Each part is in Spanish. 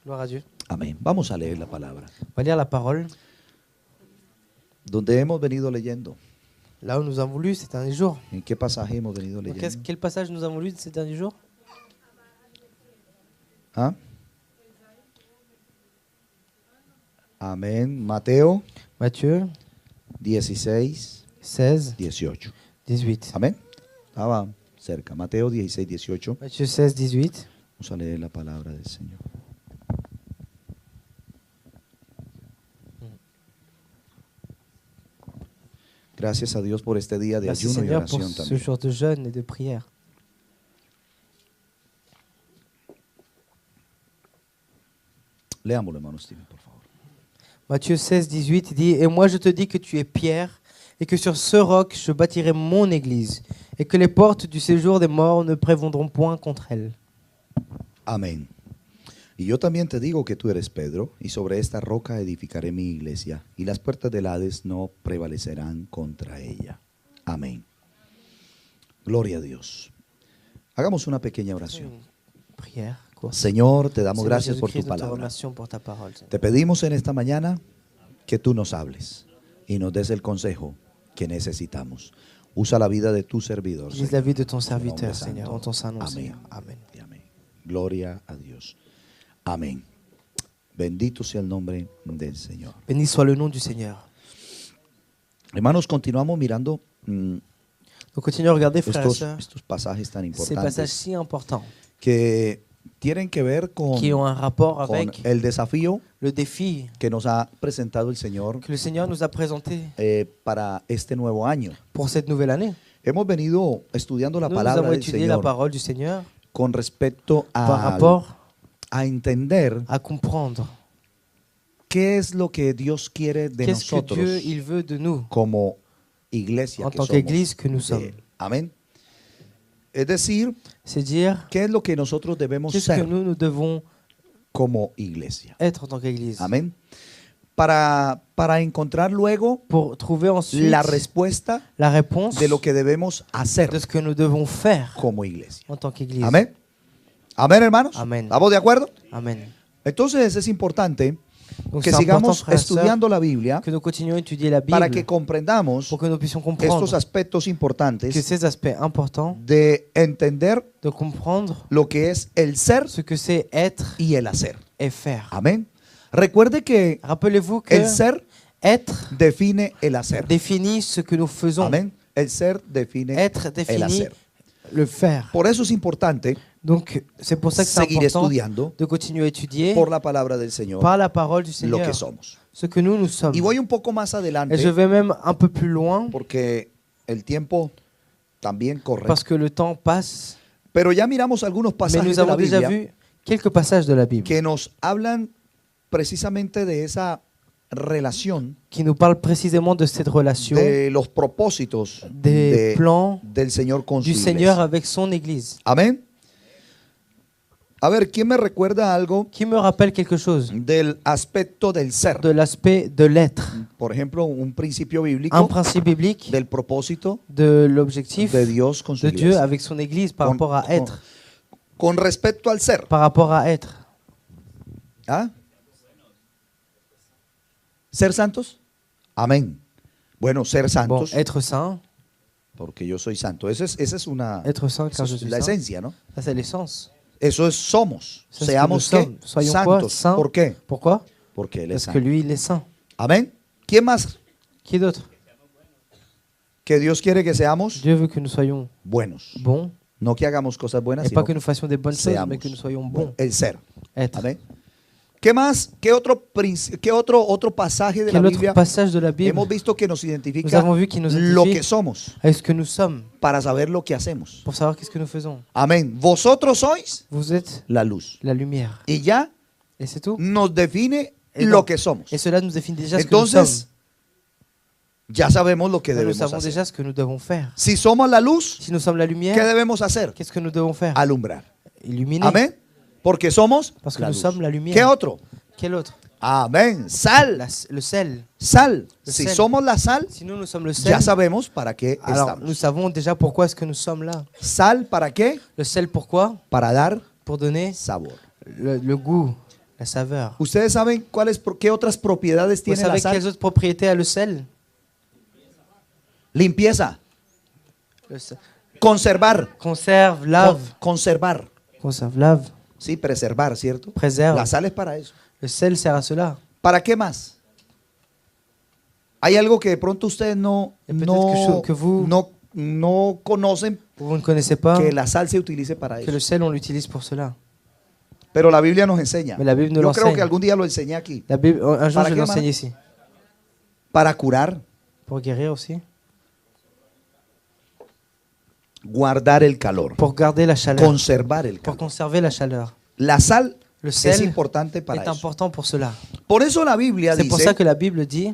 Gloire à Dieu. Amén. Vamos a leer la palabra. On va lire la parole. Donde hemos venido leyendo. Là où nous avons lu ces derniers jours. ¿En qué pasaje hemos venido Donc, leyendo? quel passage nous avons lu ces derniers jours? ¿Ah? Amén. Mateo Matthieu 16, 16, 18. 18. Amén. Estaba cerca. Mateo 16, 18. Matthieu 16, 18. Vamos a leer la palabra del Señor. Gracias a Dios por este día de Merci ayuno y Seigneur pour oración ce también. jour de jeûne et de prière. Leámoslo, hermano Steven, por favor. Matthieu 16, 18 dit « Et moi je te dis que tu es Pierre, et que sur ce roc je bâtirai mon église, et que les portes du séjour des morts ne prévaudront point contre elle. Amén. Y yo también te digo que tú eres Pedro, y sobre esta roca edificaré mi iglesia, y las puertas del Hades no prevalecerán contra ella. Amén. Gloria a Dios. Hagamos una pequeña oración. Prière, courte. Señor, te damos Seigneur gracias por tu Jésus-Christ, nous te palabra. remercions pour ta parole. Seigneur. Te pedimos en esta mañana que tú nos hables y nos des el consejo que necesitamos. Usa la vida de tu servidor. Utilise Señor. la vie de ton En serviteur, nombre Seigneur, santo. en ton saint nom, Amén. Seigneur. Amen. Y amén. Gloria a Dios. Amén. Bendito sea el nombre del Señor. Béni soit le nom du Seigneur. Hermanos, continuamos mirando Donc continuez à regarder, frères et sœurs, estos pasajes tan ces importantes passages si importants que tienen que ver qui ont un rapport con avec el desafío le défi que nos ha presentado el Señor que le Seigneur nous a présenté para este nuevo año. pour cette nouvelle année. Hemos venido estudiando la Nous palabra avons del étudié la Señor parole du Seigneur con respecto par rapport a entender à comprendre qué es lo que Dios quiere de qu'est-ce que nosotros Dieu il veut de nous como iglesia en que tant somos qu'Église que nous de sommes. Él. Amén. Es decir, C'est dire qué es lo que nosotros debemos qu'est-ce que ser nous devons como iglesia. être en tant qu'Église. Amén. Para encontrar luego Pour trouver ensuite la respuesta la réponse de lo que debemos hacer de ce que nous devons faire como iglesia. en tant qu'Église. Amén. Amén, hermanos. Amén. ¿Estamos de acuerdo? Amen. Entonces es importante Donc que c'est important, sigamos frères et sœurs, estudiando la Biblia que nous continuions à étudier la para que Bible comprendamos pour que nous puissions comprendre estos aspectos que importantes ces aspects importants de entender de comprendre lo que es el ser ce que c'est être y el hacer. et faire. Amén. Recuerde que Rappelez-vous que el ser être define el hacer. définit ce que nous faisons. Amén. El ser define Être el définit hacer. le faire. Por eso es importante Donc c'est pour ça que c'est seguir important estudiando de continuer à étudier por la palabra del Señor par la parole du lo que Seigneur somos. ce que nous sommes. Y voy un poco más Et je adelante vais même un peu plus loin porque el tiempo también corre. parce que le temps passe. Pero ya miramos algunos Mais pasajes nous de la avons déjà Biblia vu quelques passages de la Bible que nos hablan precisamente de esa relación qui nous parlent précisément de cette relation de los propósitos des plans del Señor con su du Seigneur iglesia. avec son Église. Amén. A ver, ¿quién me recuerda algo Qui me rappelle quelque chose del aspecto del ser? de l'aspect de l'être. Por ejemplo, un principio Un bíblico principe biblique del propósito de l'objectif de Dios con su de Dieu iglesia. avec son Église par Con- rapport à être. Con respecto al ser. Par rapport à être. ¿Ah? ¿Ser santos? Amén. Bueno, ser Bon, santos, être saint. porque yo soy santo. Esa es una Être saint esa car je es suis la saint. esencia, ¿no? Ça, c'est l'essence. Eso es somos. Ça, c'est ce que Seamos nous ¿qué? sommes. Soyons quoi? Santos. Saints. ¿Por qué? Pourquoi? Porque Él es Parce que santo. lui, il est saint. Amén. ¿Quién más? Qui d'autre? Que Dios quiere que seamos Dieu veut que nous soyons buenos. bons. No que hagamos cosas buenas, Et sino pas que nous fassions des bonnes choses, seamos mais que nous soyons buenos. bons. El ser. Être. Amén. ¿Qué más? ¿Qué otro pasaje de la Quel autre Biblia passage de la Bible hemos visto que nos nous identifica avons vu qui nous lo que identifie somos avec ce que nous sommes para saber lo que hacemos? pour savoir qu'est-ce que nous faisons? Amén. Vosotros sois Vous êtes la luz. la lumière. Y ya Et c'est tout. nos define Et lo donc, que somos. Et cela nous définit déjà ce que nous sommes. Entonces, ya sabemos lo que Nous debemos savons hacer. déjà ce que nous devons faire. Si somos la luz, Si nous sommes la ¿qué lumière, debemos hacer? qu'est-ce que nous devons faire? Alumbrar. Illuminer. Amén. Porque somos Parce que la nous luz. sommes la lumière. ¿Qué otro? Quel autre? Amén. Sal. Le sel. Sal. Le Si sel. somos la sal, Si nous sommes le sel, ya sabemos para qué alors nous estamos. savons déjà pourquoi est-ce que nous sommes là. Sal, ¿para qué? Le sel, pourquoi? Para dar Pour donner sabor. le goût. la saveur. ¿Ustedes saben qué otras propiedades Vous tiene la savez sal? quelles autres propriétés a le sel? Limpieza, Le sel conservar, conserve, lave. conservar, Conserve, lave, sí, preservar, ¿cierto? préserve. La sal es para eso. Le sel sert à cela. ¿Para qué más? Hay algo que de pronto ustedes no, Y peut-être que vous- no conocen Vous ne connaissez pas que la sal se utilice para que eso. le sel, on l'utilise pour cela. Pero la Biblia nos enseña. Mais la Bible nous Yo creo l'enseigne. que algún día lo enseñé aquí. La Bible, un jour, ¿Para je qué, l'enseigne Mara? ici. Para curar, Pour guérir aussi. guardar el calor, Pour garder la chaleur. conservar el Pour calor. conserver la chaleur. La sal Le es sel importante para est eso. important pour cela. Por eso la Biblia C'est pour ça dice, que la Bible dit,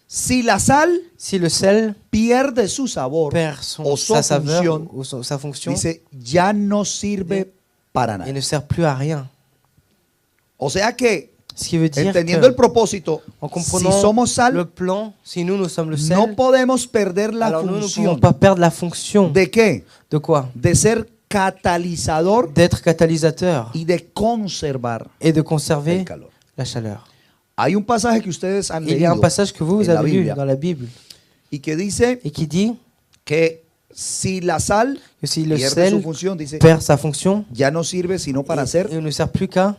si la sal si le sel pierde su sabor perd o su sa saveur función, ou sa fonction, dice, ya no sirve para il nada. ne sert plus à rien. O sea que, Ce qui veut dire entendiendo el que, propósito, en si comprenant somos sal, le plan, si nous sommes le sel, no podemos perder la alors nous ne función. pouvons pas perdre la fonction. ¿De qué? De quoi? De ser catalizador D'être catalyseur y de conservar et de conserver el calor. la chaleur. Hay un pasaje que ustedes han Il y a un leído passage que vous en la avez lu Biblia dans la Bible y que dice et qui dit que si la sal que si le pierde su sel función, dice, perd sa fonction, ya no sirve sino para ser il ne sert plus qu'à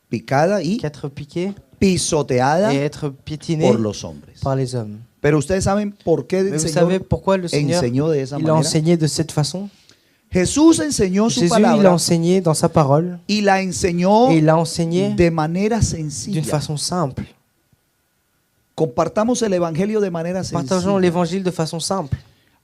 picada y être piqué pisoteada et être piétiné por los hombres. par les hommes. Pero ustedes saben por qué el Mais vous savez Señor pourquoi le Seigneur enseñó de esa il a manera. enseigné de cette façon? Jesús enseñó su Jésus, il a palabra enseigné dans sa parole y la enseñó et il a enseigné de manera d'une sencilla. façon simple. Compartamos el evangelio de manera Partageons sencilla. l'évangile de façon simple.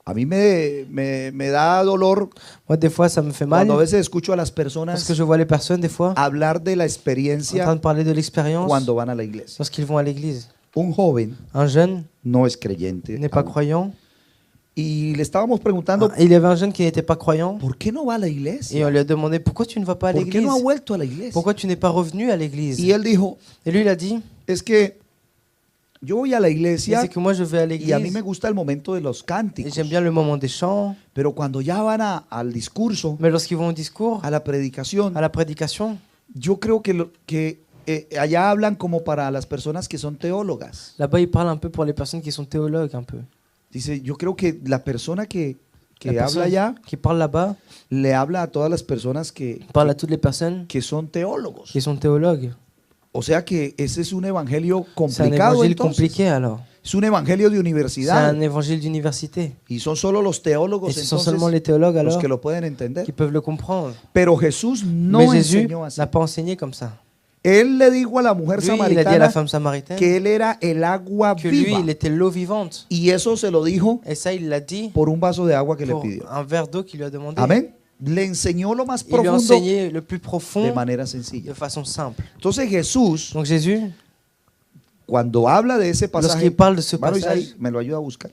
A mí me da dolor Moi, des fois, ça me fait mal cuando a veces escucho a las parce que personas je vois les personnes, des fois, hablar de la en train experiencia de parler de l'expérience cuando van a la iglesia. lorsqu'ils vont à l'église. Un joven Un jeune no es creyente n'est pas aún. croyant. Y le estábamos preguntando, Il y avait un jeune qui n'était pas croyant ¿por qué no va a la et iglesia? on lui a demandé pourquoi tu ne vas pas à ¿Por qué l'église? no ha vuelto a la iglesia? Pourquoi tu n'es pas revenu à l'église? Y él dijo, Et lui, il a dit, es que yo voy a la iglesia c'est que moi je vais à y a mí me l'église gusta el momento de los et cánticos, j'aime bien le moment des chants, pero cuando ya van al discurso, mais lorsqu'ils vont au discours, a la predicación, à la prédication, yo creo que allá hablan como para las personas que son teólogas. là-bas, ils parlent un peu pour les personnes qui sont théologues un peu. Dice, yo creo que la persona que La habla personne allá qui parle là-bas le habla a todas las personas parle à toutes les personnes que son teólogos. qui sont théologues. O sea que ese es un evangelio C'est un complicado, évangile entonces. compliqué alors. Es un evangelio de C'est universidad. un évangile d'université. Y son solo los teólogos Et ce sont entonces seulement les théologues los alors que lo pueden entender. qui peuvent le comprendre. Pero Jesús no Mais Jésus enseñó así. n'a pas enseigné comme ça. Él le dijo a la mujer Lui, il a dit à la samaritana femme samaritaine que él era el agua que lui, viva. il était l'eau vivante. Y eso se lo dijo Et ça, il l'a dit por un vaso de agua que le pour pidió. un verre d'eau qu'il lui a demandé. Amén. Le enseñó lo más Il lui a profundo enseigné le plus de profond manera de sencilla. façon simple. Entonces Jesús, Donc Jésus, cuando habla de ese pasaje, lorsqu'il parle de ce hermano passage, Isaí, me lo ayuda a buscar.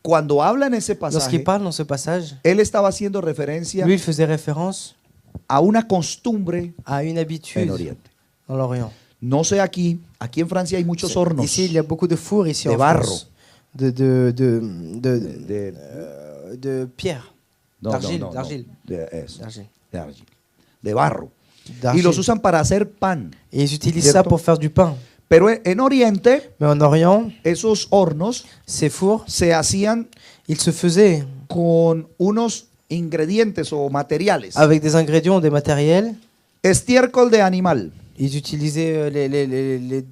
Cuando habla en ese pasaje, lorsqu'il parle dans ce passage, él estaba haciendo referencia lui, il faisait référence a una costumbre à une en habitude Oriente. dans l'Orient. No sé aquí en Francia hay muchos hornos Ici, il y a beaucoup de fours ici de en barro. France. De pierre, no, d'argile, no, no, d'argile. de eso, d'argile. de argila, de barro. Y d'argile. los usan para hacer pan. Et ils utilisent ça ¿Cierto? pour faire du pain. Pero en Oriente, Mais en Orient, esos hornos ces fours, se hacían ils se faisaient con unos ingredientes o materiales. avec des ingrédients, des matériels. Estiércol de animal. Ils utilisaient les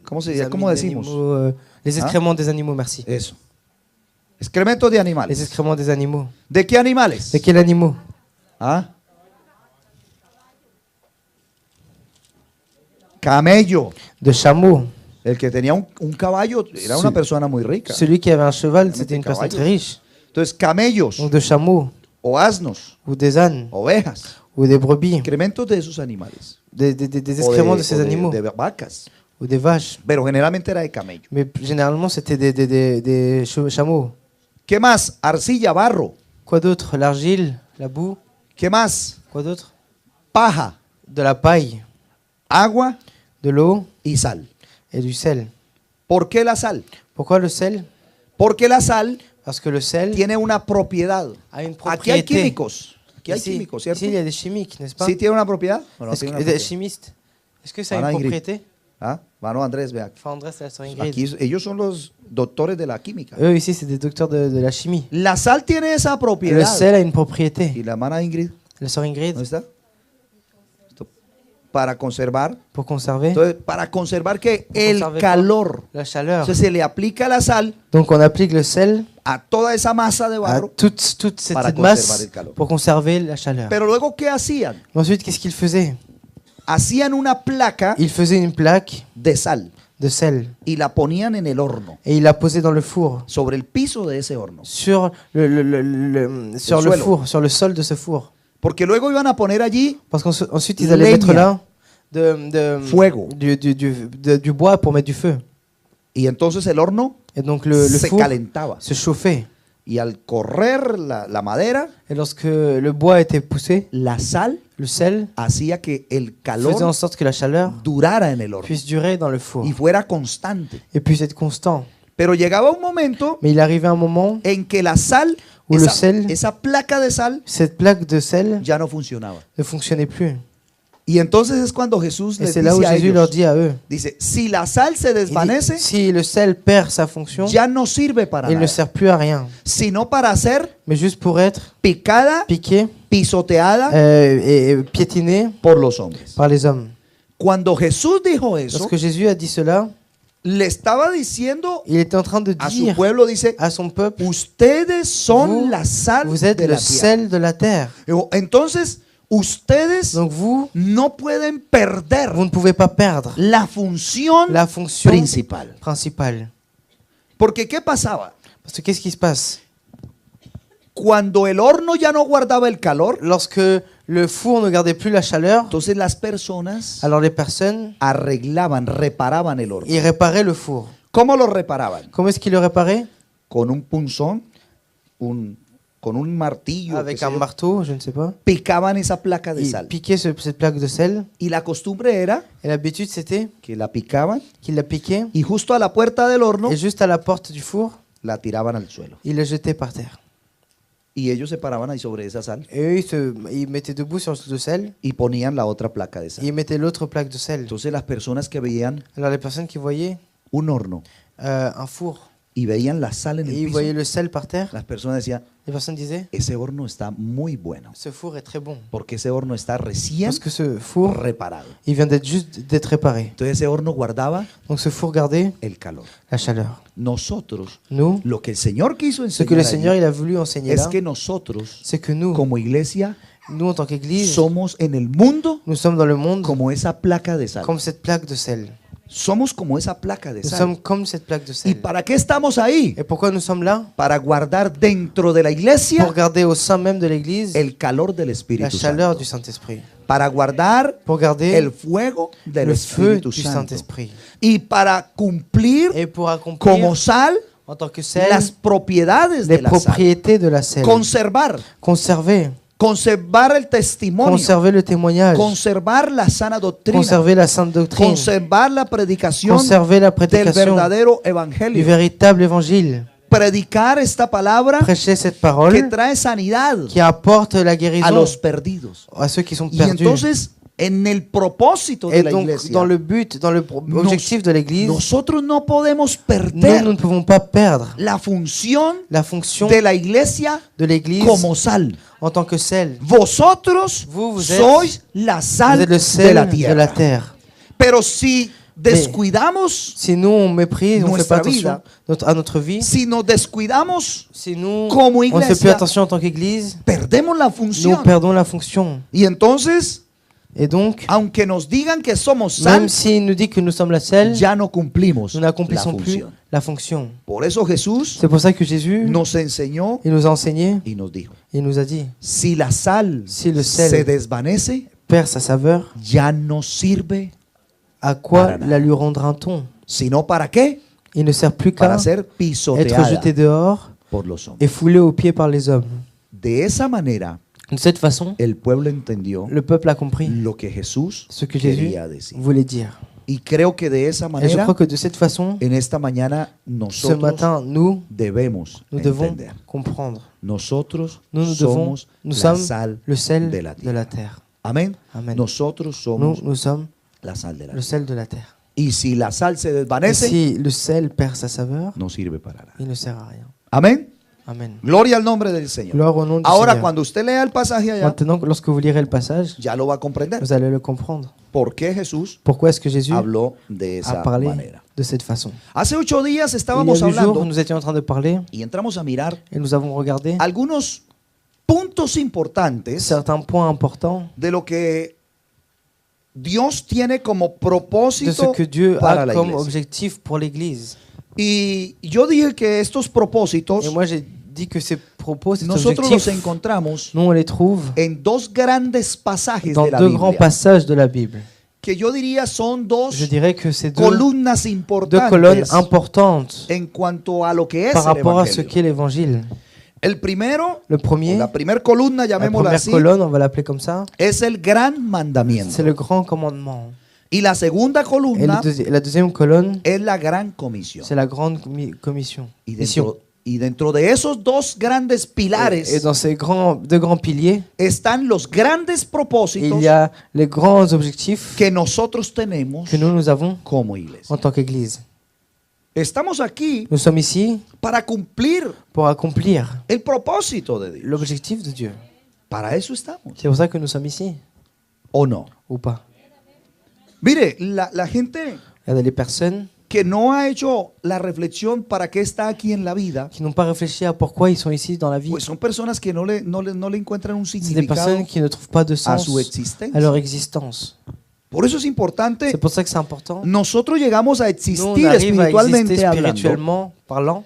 ¿Cómo se les dice? ¿Cómo amines decimos? d'animaux, les excréments des animaux, merci. Eso. Excrementos de Les animales. excréments des animaux. ¿De qué animales? De quel animaux? ¿Ah? Camello. De chameaux. El que tenía un caballo era una Sí. persona muy rica. Celui qui avait un cheval, Obviamente c'était une personne caballos. très riche. Entonces, camellos Donc de chameaux, o asnos, ou des ânes, ovejas, ou des brebis, excrementos de esos animales. des O excréments de ces animaux, de vacas. ou des vaches. Pero generalmente era de camello. Mais généralement, c'était des chameaux. ¿Qué más? Arcilla, barro. Quoi d'autre? L'argile, la boue. ¿Qué más? Quoi d'autre? Paja, De la paille, agua de l'eau y sal. et du sel. ¿Por qué la sal? Pourquoi le sel? Porque la sal Parce que le sel tiene una propiedad. a une Aquí hay propriété. químicos. Aquí hay químicos, ¿cierto? ici, il y a des chimiques, n'est-ce pas? ¿Sí tiene una propiedad o no Est-ce tiene que, una des propiedad? chimistes. Est-ce que ça a Voilà, une Ingrid. propriété? ¿Ah? Mano Andrés, vea. Enfin, Andrés, la sœur Ingrid. Aquí, ellos son los doctores de la química. Eux, ici, c'est des docteurs de la chimie. La sal tiene esa Le propiedad. sel a une propriété. ¿Y la mano Ingrid? La sœur Ingrid, ¿Dónde está? Esto, para conservar. pour conserver Entonces, para conservar que el conserver calor. la chaleur. Entonces se le aplica la sal Donc, on applique le sel a toda esa masa de à barro. toute cette Para masse conservar el calor. pour conserver la chaleur. Pero luego, ¿qué hacían? Ensuite, qu'est-ce qu'ils faisaient? Hacían una placa Ils faisaient une plaque de sal de sel y la ponían en el horno, et ils la posaient dans le four, sobre el piso de ese horno. sur sur le suelo. four, sur le sol de ce four. Porque luego iban a poner allí Parce qu'ensuite, ils allaient mettre Leña. là Fuego. du bois pour mettre du feu. y entonces el horno Et donc, le se four calentaba. se chauffait. Y al correr la madera, Et lorsque le bois était poussé, la sal le sel hacía que el faisait en calor sorte que la chaleur durara en el horno puisse durer dans le four y fuera constante. et puisse être constant. Pero llegaba un momento Mais il arrivait un moment, en que la sal, Ou le sel. esa placa de sal cette plaque de sel ya no funcionaba. ne fonctionnait plus. Y entonces es cuando Jesús Et les c'est là où dice a Jésus leur ellos, dit à eux, dice, si la sal se il dit, desvanece, si le sel perd sa fonction, ya no sirve para il ne nada, sert plus à rien, sino para ser mais juste pour être picada, piqué pisoteada et piétiné por los hombres. par les hommes. Cuando Jesús dijo eso, Lorsque Jésus a dit cela, le estaba diciendo il était en train de a su dire pueblo, dice, à son peuple, ustedes son vous, la sal vous êtes de le la tierra. sel de la terre. Entonces, ustedes Donc vous, no pueden perder vous ne pouvez pas perdre la función la fonction principal. principale. Porque ¿qué pasaba? Parce que qu'est-ce qui se passe? Cuando el horno ya no guardaba el calor, Lorsque le four ne gardait plus la chaleur, entonces las personas alors les personnes, arreglaban, reparaban el horno. ils réparaient le four. ¿Cómo lo reparaban? Comment est-ce qu'ils le réparaient? Con un punzón, con un martillo, Avec qué sé un yo, marteau, je ne sais pas. picaban esa placa de Ils sal. piquaient cette plaque de sel. Y la costumbre era Et l'habitude, c'était que la picaban qu'ils la piquaient y justo a la puerta del horno et juste à la porte du four, la tiraban al suelo. ils la jetaient par terre. Y ellos se paraban ahí sobre esa sal Et eux, ils mettaient debout sur le sel y ponían la otra placa de et sal. ils mettaient l'autre plaque de sel. Entonces las personas que veían Alors les personnes qui voyaient un horno un four y veían la sal en et el ils piso, voyaient le sel par terre, las personas decían, les personnes disaient, ese horno está muy bueno, ce four est très bon. porque ese horno está recién Parce que ce four, reparado. il vient d'être réparé. Entonces ese horno guardaba Donc ce four gardait el calor. la chaleur. Nosotros, Nous, lo que el Señor quiso ce que le enseñar Seigneur allí il a voulu enseigner es là, que nosotros, c'est que nous, como iglesia, nous en tant qu'Église, somos en el mundo nous sommes dans le monde como esa placa de sal. comme cette plaque de sel. Somos como esa placa de Nous sal. sommes comme cette plaque de ¿Y sel. para qué estamos ahí? Et pourquoi nous sommes là? Para guardar dentro de la iglesia Pour garder au sein même de l'Église el calor del la Espíritu chaleur Santo. du Saint-Esprit. Para guardar Pour garder el fuego del le feu Espíritu du Santo. Saint-Esprit. Y para cumplir Et pour accomplir como sal en tant que sel las propiedades les de la sal. propriétés de la sel. Conservar. Conservar el testimonio. Conserver le témoignage. Conservar la sana doctrina. Conserver la sainte doctrine. Conservar la predicación Conserver la del prédication verdadero du evangelio. véritable évangile. Predicar esta palabra Prêcher cette que parole trae sanidad qui apporte la a guérison los perdidos. à ceux qui sont Y perdus. entonces, en el propósito de Et la donc, iglesia, dans le but, dans l'objectif de l'Église, nosotros no podemos nous perder ne pouvons pas perdre la función la fonction de la iglesia de l'Église como sal. en tant que sel. Vosotros Vous êtes- sois la Vous sal êtes le de sel la de tierra. la terre. Pero si descuidamos, Si nous, on méprise, on ne fait pas Nuestra attention vida. à notre vie, si nos descuidamos, si nous, como on ne fait plus iglesia, attention en tant qu'Église, perdemos la nous función. perdons la fonction. Y entonces, Et donc, aunque nos digan que somos sal, même s'il nous dit que nous sommes la sel, ya no cumplimos nous la n'accomplissons plus función. la fonction. Por eso Jesús C'est pour ça que Jésus, nos enseñó il nous a enseigné, y nos dijo, il nous a dit, si la sal Si le sel se desvanece, perd sa saveur, ya no sirve, à quoi Para nada. la lui rendra-t-on? sino para qué? Il ne sert plus qu'à Para ser être pisoteada jeté dehors por los hombres. et foulé aux pieds par les hommes. De esa manera, De cette façon, el pueblo entendió le peuple a compris lo que Jesús ce que Jésus quería decir. voulait dire. Y creo que de esa Et je manera, crois que de cette façon, en esta mañana, ce nosotros matin, nous debemos devons entender. comprendre. Nosotros Nous somos nous la sommes sal le sel de la de la tierra. terre. Amén. Amen. Nosotros somos Nous sommes la sal de la le tierra. sel de la terre. Y si la sal se Et desvanece, si le sel perd sa saveur, no sirve para nada. il ne sert à rien. Amén. Amen. Gloria al nombre del Señor. Gloire au nom du Ahora, Seigneur. cuando usted lea el pasaje allá, Maintenant, lorsque vous lirez le passage, ya lo va a comprender. vous allez le comprendre. ¿Por qué Jesús Pourquoi est-ce que Jésus habló de a esa parlé manera? de cette façon? Hace 8 días Il y a estábamos 8 jours, hablando nous étions en train de parler y entramos a mirar et nous avons regardé algunos puntos importantes certains points importants de lo que Dios tiene como de ce propósito que Dieu para a la comme iglesia. objectif pour l'Église. Y yo dije que estos propósitos Et moi, j'ai dit que ces propos, ces nosotros los objectifs, encontramos nous, on les trouve en dos grandes pasajes dans de la deux grands Biblia, passages de la Bible. que yo diría son dos Je dirais que ces columnas deux colonnes importantes importantes en cuanto a lo que es par el rapport à ce Evangelio. qu'est l'Évangile. El primero, Le premier, la primera columna, la llamémosla première así, colonne, on va l'appeler comme ça, es el gran c'est mandamiento. le grand commandement. Y la segunda Et columna la deuxième colonne, es la gran comisión. c'est la grande commission. Y Mission. dentro de esos dos grandes Et pilares dans ces deux grands piliers, están los grandes il propósitos y a les grands objectifs que nosotros tenemos que nous avons como iglesia. en tant qu'Église. Estamos aquí Nous sommes ici para cumplir pour accomplir el propósito de Dios. l'objectif de Dieu. Para eso estamos. C'est pour ça que nous sommes ici, ¿O no? ou pas? Mire, la gente Il y a des personnes que no ha hecho la reflexión para qué está aquí en la vida, qui n'ont pas réfléchi à pourquoi ils sont ici dans la vie. pues son personas que no le encuentran un C'est des significado personnes qui ne trouvent pas de a sens su existencia. à leur existence. Por eso es importante, C'est pour ça que c'est important. nosotros llegamos a Nous, on existir arrive à exister espiritualmente hablando, spirituellement parlant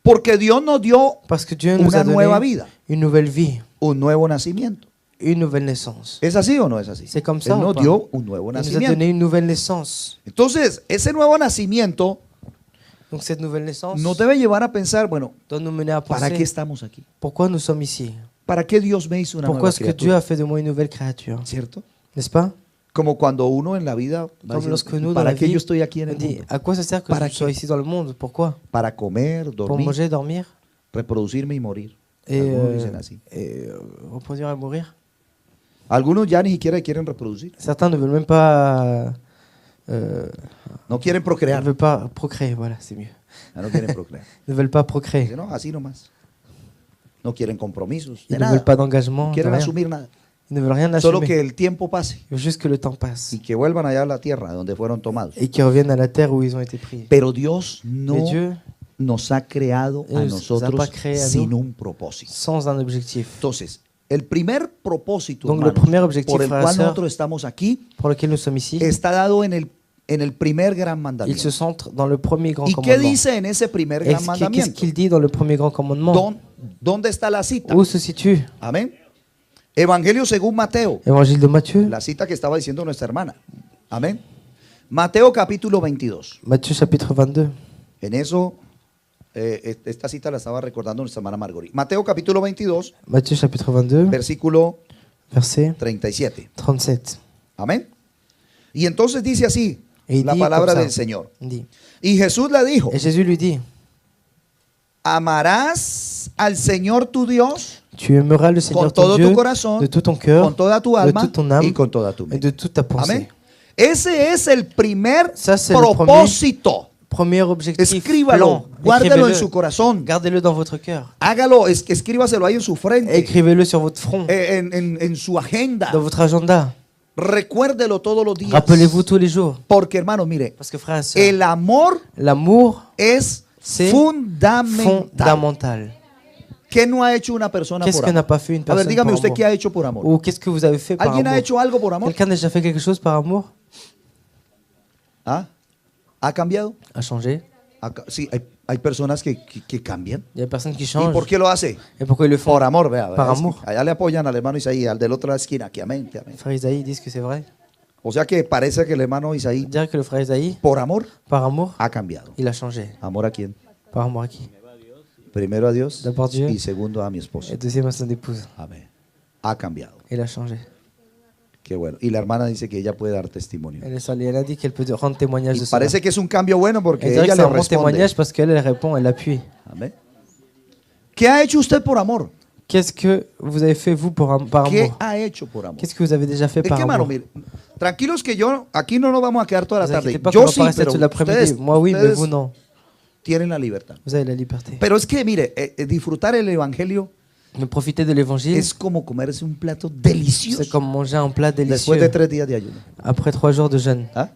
porque Dios nos dio parce que Dieu nous una a nueva donné vida, une nouvelle vie, un nuevo nacimiento. une nouvelle naissance. ¿Es así o no es así? C'est comme ça Él ou nos pas? dio un nuevo Il nous a nacimiento. donné une nouvelle naissance. Entonces, ese nuevo nacimiento Donc cette nouvelle naissance nos debe llevar a pensar, bueno, doit nous mener à ¿para qué penser estamos aquí? pourquoi nous sommes ici. ¿Para qué Dios me hizo una Pourquoi nueva est-ce que Dieu criatura? a fait de moi une nouvelle créature? ¿Cierto? N'est-ce pas? Como cuando uno en la vida va Comme diciendo, lorsque nous, dans ¿para la qué vie, yo estoy aquí en on el dit mundo? à quoi ça sert que ¿Para je sois qué? ici dans le monde? Pourquoi? Para comer, Pour dormir, manger, dormir reproducirme y morir. et, Algunos dicen así. reproduire et mourir. Algunos ya ni siquiera quieren reproducir. Certains ne veulent même pas, No quieren ne procrear. veulent pas procréer, voilà, c'est mieux. Ya no quieren procrear. Ne veulent pas procréer. Dicen, no, así nomás. No quieren compromisos. Ils De ne nada. veulent pas No d'engagement, de quieren rien. asumir nada. Ils ne veulent rien Solo assumer. que el tiempo pase Il faut juste que le temps passe y que vuelvan allá a la tierra donde fueron tomados. et qu'ils reviennent à la terre où ils ont été pris. Pero Dios no Mais Dieu, nos ha creado a Él nos ha nosotros pas créé a sin nous. un propósito. sans un objectif. Entonces, el primer propósito Donc, le hermanos, primer objectif, por el frères et cual sœurs, nosotros estamos aquí Pour lequel nous sommes ici, está dado en el primer gran il se mandamiento. centre dans le premier grand ¿Y qué commandement. dice en ese primer Et gran qu'est-ce mandamiento? qu'il dit dans le premier grand commandement? ¿Dónde está la cita? Où se situe? Amén. Evangelio según Mateo. Évangile de Matthieu, La cita que estaba diciendo nuestra hermana. Amén. Mateo capítulo 22. Matthieu chapitre 22. En eso, esta cita la estaba recordando nuestra hermana Margorie. Mateo capítulo 22, Matthieu chapitre 22, versículo verset 37. 37. Amén. Y entonces dice así Et il la dit palabra comme ça. del Señor. Il dit. Y Jesús le dijo, Et Jésus lui dit, amarás al Señor tu Dios tu aimeras le Seigneur con ton todo Dieu tu corazón, de tout ton cœur, con toda tu de alma toute ton âme y con toda tu et mente. de toute ta pensée. Amén. Ese es el primer Ça, c'est le propósito. Premier objectif, Escríbalo, plan, guárdalo en su écrivez-le, corazón. gardez-le dans votre cœur, Hágalo, escríbaselo ahí en su frente, écrivez-le sur votre front, en su agenda. dans votre agenda. Recuérdelo todos los días. Rappelez-vous tous les jours. Porque hermano, mire, Parce que frères et sœurs, el amor l'amour, es c'est fundamental. fondamental. ¿Qué no ha hecho una persona Qu'est-ce por que n'a amor? pas fait une A ver, personne dígame par usted amour? qué ha hecho por amor. Ou qu'est-ce que vous avez fait par ¿Alguien ha amour? hecho algo por amor? Quelqu'un a déjà fait quelque chose par amour? ¿Ah? ¿Ha cambiado? A changé. Sí, hay personas que cambian. Il y a personne qui ¿Y change. por qué lo hace? Et pourquoi ils le font? Por amor, vea. Par es que amor. allá le apoyan al hermano Isaí, al del otro lado de la esquina, aquí, amén, que amén. Frère Isaïe disent que c'est vrai. O sea que parece que el hermano Isaí, Dire que le frère Isaïe, por amor, par amour, ha cambiado. il a changé. ¿Amor a quién? Par amour à qui? Primero a Dios D'abord Dieu. y segundo a mi esposa. Et deuxième à son épouse. Amén. Ha cambiado. Il a changé. Qué bueno. Y la hermana dice que ella puede dar testimonio. Elle a dit qu'elle peut rendre témoignage Y de cela. parece que es un cambio bueno porque Elle dirait que ella c'est le un bon responde. témoignage parce qu'elle répond, elle appuie. Amén. ¿Qué ha hecho usted por amor? Qu'est-ce que vous avez fait, vous, par ¿Qué amour? ha hecho por amor? Qu'est-ce que vous avez déjà fait Es par que, hermano, amour? mire, tranquilos que yo, aquí no nos vamos a quedar toda la Ne vous tarde. inquiétez pas qu'on Yo va sí, pas rester pero toute l'après-midi. ustedes, Moi, oui, mais ustedes vous, non. tienen la libertad. Vous avez la liberté. Pero es que, mire, disfrutar el evangelio Mais profiter de l'évangile, es como comerse un plato c'est delicioso comme manger un plat después de délicieux 3 días de ayuno. après 3 jours de jeûne. ¿Ah?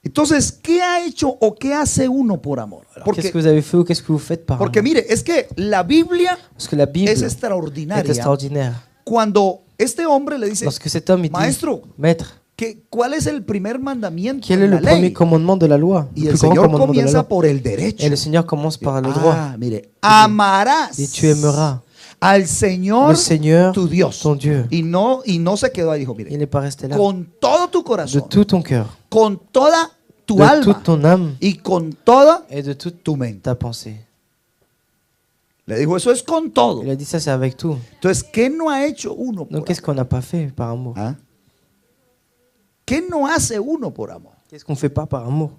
Entonces, ¿qué ha hecho o qué hace uno por amor? Qu'est-ce Porque, que vous avez fait ou qu'est-ce que vous faites par porque amour? mire, es que la Biblia Parce que la Bible es est extraordinaria. extraordinaire. Cuando este hombre le dice, Lorsque cet homme il dit, Maestro, Maître, ¿cuál es el primer mandamiento quel de est la le premier ley? commandement de la loi? Y Le el plus grand Señor commandement de la comienza loi. por el derecho. Et le Seigneur commence par le droit. Ah, mire, amarás Et tu aimeras al Señor le Seigneur, tu Dios. ton Dieu. Y no se quedó ahí, dijo, Il mire, n'est pas resté là. con todo tu De corazón, tout ton cœur, con toda tu de alma toute ton âme y con toda et de toute tu mente. ta pensée. Le dijo, eso es con todo. Il a dit ça, c'est avec tout. Entonces, ¿qué no ha hecho uno Donc por qu'est-ce qu'on n'a pas fait par amour? amor? ¿Ah? ¿Qué no hace uno por amor? Qu'est-ce qu'on fait pas par amour?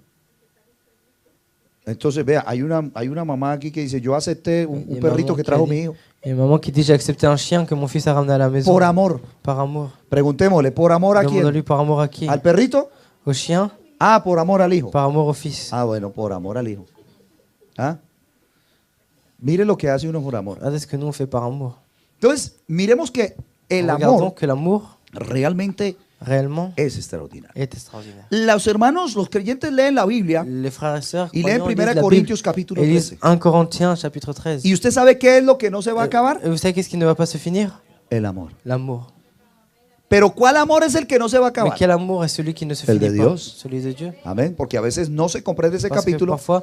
Entonces, vea, hay una mamá aquí que dice, yo acepté un Y perrito maman que qui trajo a dit- mi hijo. Il y a une maman qui dit j'ai accepté un chien que mon fils a ramené à la maison. Por amor. Par amour. Preguntémosle, ¿por amor a quién? Demande-lui par amour à qui? ¿Al perrito? Au chien? Ah, por amor al hijo. Par amour au fils. Ah, bueno, por amor al hijo. ¿Ah? Mire lo que hace uno por amor. Regardez ce que nous on fait par amour. Entonces, miremos que el Regardons amor que l'amour realmente réellement es extraordinario. est extraordinaire. Los hermanos, los creyentes leen la Biblia Les frères et sœurs, y leen croyants, lisent 1 la Bible Corintios capítulo et lisent 13. 1 Corinthiens chapitre 13. ¿Y usted sabe qué es lo que no se va a acabar? Et vous savez qu'est-ce qui ne va pas se finir? El amor. L'amour. Pero ¿cuál amor es el que no se va a Mais acabar? quel amour est celui qui ne se El de finit pas? Dios. Celui de Dieu. Amén. Porque a veces no se comprende ese Parce que capítulo parfois,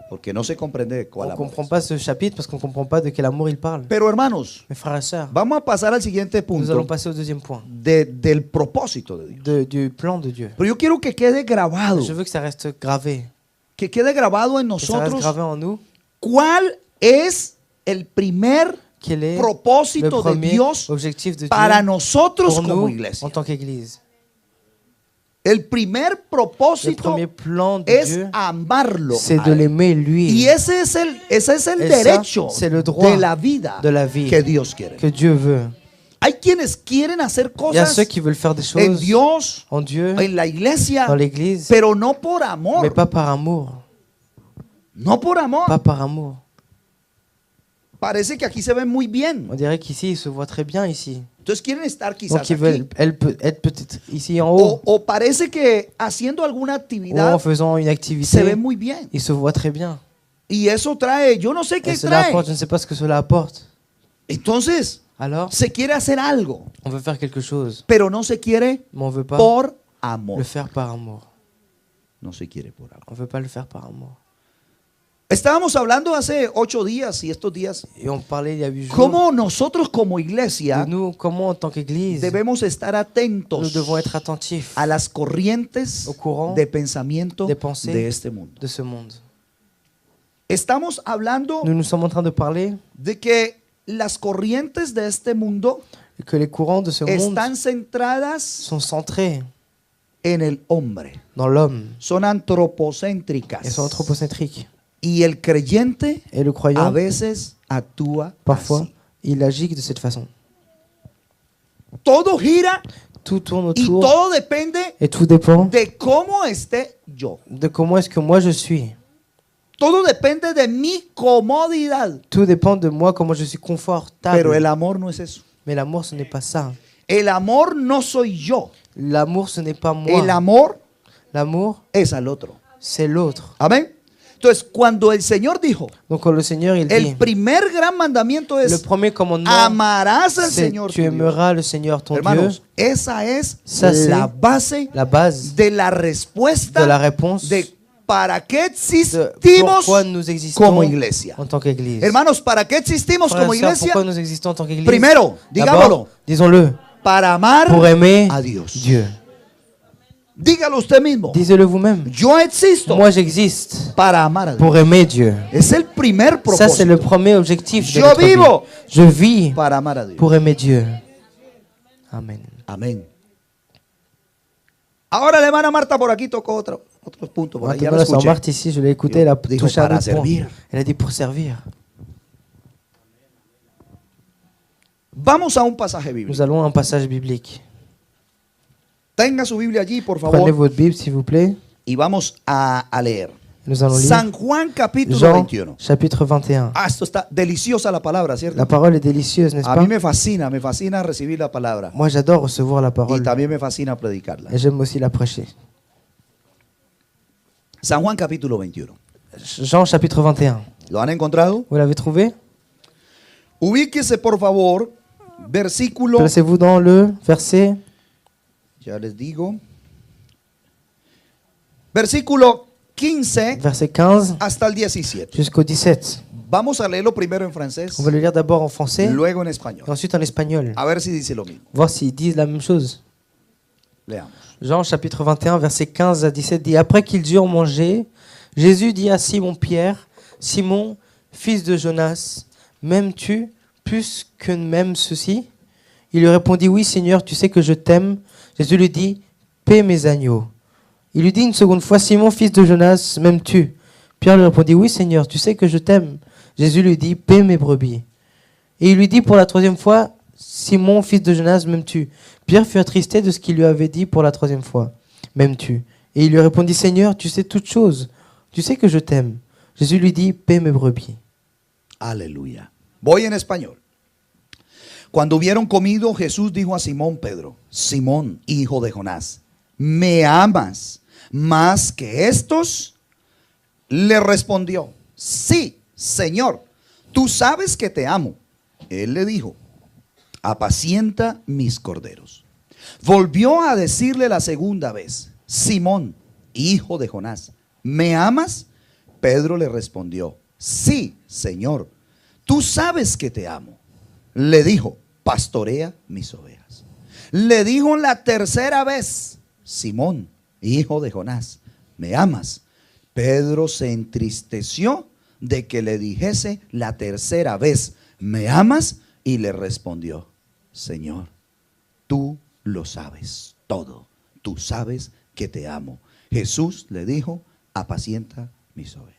porque no se comprende on cuál ne amor comprend es. pas ce chapitre parce qu'on ne comprend pas de quel amour il parle. Pero hermanos, Mes frères et sœurs, vamos a pasar al siguiente nous allons punto passer au deuxième point del propósito de Dios. du plan de Dieu. Pero yo quiero que quede grabado, Je veux que ça reste gravé. que quede grabado en Que ça reste nosotros gravé en nous. cuál es el primer Quel est le propósito de premier Dios objectif de para Dieu nosotros pour como nous iglesia. en tant qu'Église? El primer Le propósito premier plan de es Dieu, amarlo. c'est a de él. l'aimer lui. Y ese es el Et ça, derecho c'est le droit de la vida de la vie que Dios quiere. que Dieu veut. Hay quienes quieren hacer Il y a ceux cosas qui veulent faire des en choses Dios, en Dieu, en la iglesia, dans l'Église, pero no por mais amor. pas par amour. No por amor. Pas par amour. Parece que aquí se ven muy bien. On dirait qu'ici, il se voit très bien ici. Entonces quieren estar quizás Donc ils veulent, aquí. elle peut être peut-être ici en haut, O parece que haciendo alguna ou actividad en faisant une se activité, ven muy bien. il se voit très bien. Y eso trae, yo no sé Et qué cela trae. apporte, je ne sais pas ce que cela apporte. Entonces, Alors, se quiere hacer algo, on veut faire quelque chose, pero no se quiere mais on veut pas por amor. le faire par amour. No se quiere por amor. On veut pas le faire par amour. Estábamos hablando hace 8 días y estos días Et on parlait il y a 8 jours cómo nosotros como de iglesia nous, comment en tant qu'Église, debemos estar nous atentos devons être attentifs a las corrientes Au courant de pensamiento de pensée de este mundo. de ce monde. Estamos hablando Nous sommes en train de parler de que las corrientes de este mundo que les courants de ce monde están centradas sont centrés en el hombre, dans l'homme son et antropocéntricas. sont anthropocentriques. Y el creyente Et le a croyant, veces actúa parfois, así. il agit de cette façon. Todo gira Tout tourne y autour todo depende et tout dépend de cómo esté yo. de comment est-ce que moi je suis. Todo depende de mi comodidad. Tout dépend de moi, comment je suis Pero confortable. el amor no es eso. Mais l'amour, ce n'est pas ça. El amor no soy yo. L'amour, ce n'est pas El moi. amor L'amour, es al otro. c'est l'autre. Amén. Entonces, cuando el Señor dijo, Donc quand le Seigneur, il dit, el primer gran mandamiento le es premier commandement, amarás al c'est Señor tu tu Dios. aimeras le Seigneur ton Hermanos, Dieu. esa es Ça, c'est la base La base de la de la respuesta réponse de para qué de existimos pourquoi nous existons como iglesia. en tant qu'Église. Hermanos, ¿para qué existimos Frères como et sœurs, iglesia? pourquoi nous existons en tant qu'Église? Primero, digámoslo, D'abord, disons-le, para amar pour aimer a Dios. Dieu. Dígalo usted mismo. Disez-le vous-même. Yo existo Moi, j'existe para amar a Dios. pour aimer Dieu. Es el primer Ça, c'est le propósito. premier objectif de Yo notre vie. vivo Je vis para amar a Dios. pour aimer Dieu. Amen. Amén. Ahora la hermana Marta por aquí tocó otro punto. Por ahí ya lo Maintenant, la sœur escuché. Marthe ici, je l'ai écoutée, elle a Dijo, touché à un para autre point. servir. Elle a dit pour servir. Vamos a un pasaje Nous bíblico. allons à un passage biblique. Tenga su Biblia allí, por Prenez favor, votre Bible, s'il vous plaît. y vamos a leer. Nous allons lire San Juan capítulo Jean, 21. chapitre 21. Ah, esto está deliciosa la palabra, ¿cierto? La parole est délicieuse, n'est-ce A pas? mí me fascina recibir la palabra. Moi, j'adore recevoir la Y parole. también me fascina predicarla. Et j'aime aussi la prêcher. San Juan capítulo 21. Jean, chapitre 21. ¿Lo han encontrado? Vous l'avez trouvé? Ubíquese, por favor, versículo, Placez-vous dans le verset, ya les digo, versículo 15 verset 15 hasta el 17. jusqu'au 17. Vamos a leerlo primero en francés, On va le lire d'abord en français luego en et español. ensuite en espagnol. A ver si dice lo mismo. Voir s'ils disent la même chose. Leamos. Jean chapitre 21, verset 15 à 17 dit: Après qu'ils eurent mangé, Jésus dit à Simon-Pierre: Simon, fils de Jonas, m'aimes-tu plus que m'aiment ceux-ci? Il lui répondit: Oui, Seigneur, tu sais que je t'aime. Jésus lui dit: Paie mes agneaux. Il lui dit une seconde fois: Simon, fils de Jonas, m'aimes-tu? Pierre lui répondit: Oui, Seigneur, tu sais que je t'aime. Jésus lui dit: Paie mes brebis. Et il lui dit pour la troisième fois: Simon, fils de Jonas, m'aimes-tu? Pierre fut attristé de ce qu'il lui avait dit pour la troisième fois: M'aimes-tu? Et il lui répondit: Seigneur, tu sais toutes choses. Tu sais que je t'aime. Jésus lui dit: Paie mes brebis. Aleluya. Voy en español. Cuando hubieron comido, Jesús dijo a Simón Pedro: Simón, hijo de Jonás, ¿me amas más que estos? Le respondió: Sí, Señor, tú sabes que te amo. Él le dijo: apacienta mis corderos. Volvió a decirle la segunda vez: Simón, hijo de Jonás, ¿me amas? Pedro le respondió: Sí, Señor, tú sabes que te amo. Le dijo: pastorea mis ovejas. Le dijo la tercera vez: Simón, hijo de Jonás, ¿me amas? Pedro se entristeció de que le dijese la tercera vez: ¿me amas? Y le respondió: Señor, tú lo sabes todo. Tú sabes que te amo. Jesús le dijo: apacienta mis ovejas.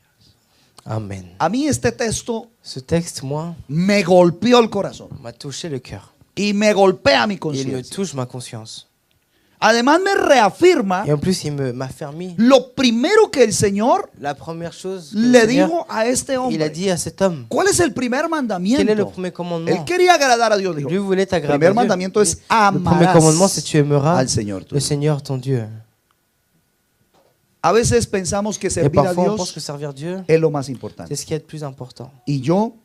Amen. A mí este texto Ce texte, moi, me golpeó el corazón m'a touché le cœur. y me golpea mi Il me conciencia. touche ma conscience. Además me reafirma Et en plus, il m'affermit. lo primero que el Señor La première chose que le le Seigneur, dijo a este il a hombre. dit à cet homme: ¿Cuál es el primer Quel est le mandamiento? premier Él commandement? quería agradar a Dios. Dijo, Lui voulait el t'aggraver. primer mandamiento es Le premier commandement, c'est amarás tu aimeras al Señor tu le Dios. Seigneur ton Dieu. A veces pensamos que Et servir a parfois, on pense que Dios servir Dieu, es lo más importante. c'est ce qui est le plus important. Y yo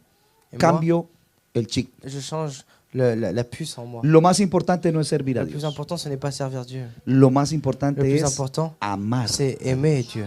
Et moi, cambio el chip. je change la puce en moi. Lo más importante no es servir a Le plus Dios. important, ce n'est pas servir Dieu. Lo más importante Le plus es important, amar. c'est aimer Dieu.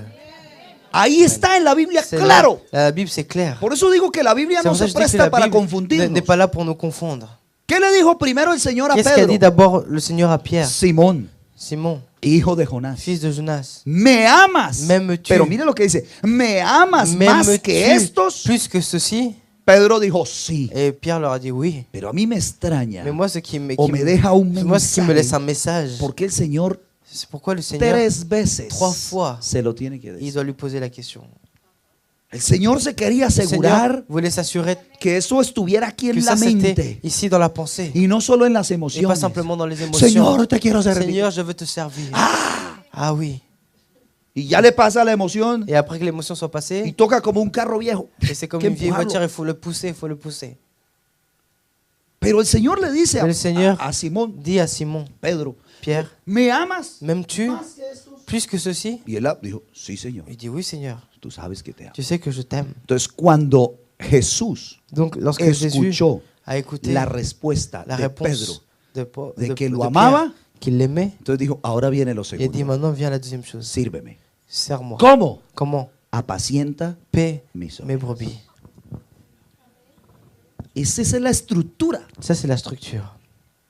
Ahí está en la Biblia C'est claro. La Bible, c'est clair. Por eso digo que la Biblia C'est no pour ça se que je dis que presta la para Bible confundirnos. n'est pas là pour nous confondre. ¿Qué le dijo primero el Señor a Qu'est-ce qu'a dit Pedro? d'abord le Seigneur à Pierre? Simón, Simon, hijo de Jonás, fils de Jonas, ¿me amas? M'aimes-tu? Pero mire lo que dice, ¿me amas más m'aimes-tu que estos? plus que ceci? Pedro dijo sí, Et Pierre leur a dit oui. pero a mí me extraña Mais moi, ce qui me, o qui me me- deja un moi, ce qui me laisse un mensaje, message, porque el Señor c'est pourquoi le Seigneur, 3 veces trois fois, se lo tiene que il decir. doit lui poser la question. El Señor se quería Le Seigneur asegurar voulait s'assurer que eso estuviera aquí que en la ça, c'était mente ici dans la pensée, y no solo en las et pas emociones. simplement dans les émotions. Señor, te quiero servir. Seigneur, je veux te servir. Ah oui. Y ya le pasa la emoción Et après que l'émotion soit y passée, toca como un carro viejo. et c'est comme que une vieille empujarlo. voiture, il faut le pousser, il faut le pousser. Pero el Señor le dice Pero el Señor a Simón, Dis à Simon, Pedro, Pierre, ¿me amas? m'aimes-tu más que estos? plus que ceci? Y él dijo, sí, Señor, Il dit oui, Seigneur. tú sabes que te amo. Tu sais que je t'aime. Entonces, cuando Jesús Donc, lorsque Jésus escuchó a écouté la respuesta la de Pedro, réponse de que lo Pierre, amaba, qu'il l'aimait, entonces dijo, ahora viene lo il a dit segundo, maintenant vient la deuxième chose. sírveme. Sers-moi. ¿Cómo? Comment? Apacienta Paie mis mes ovejas. brebis. Esa es la estructura. Ça, c'est la structure.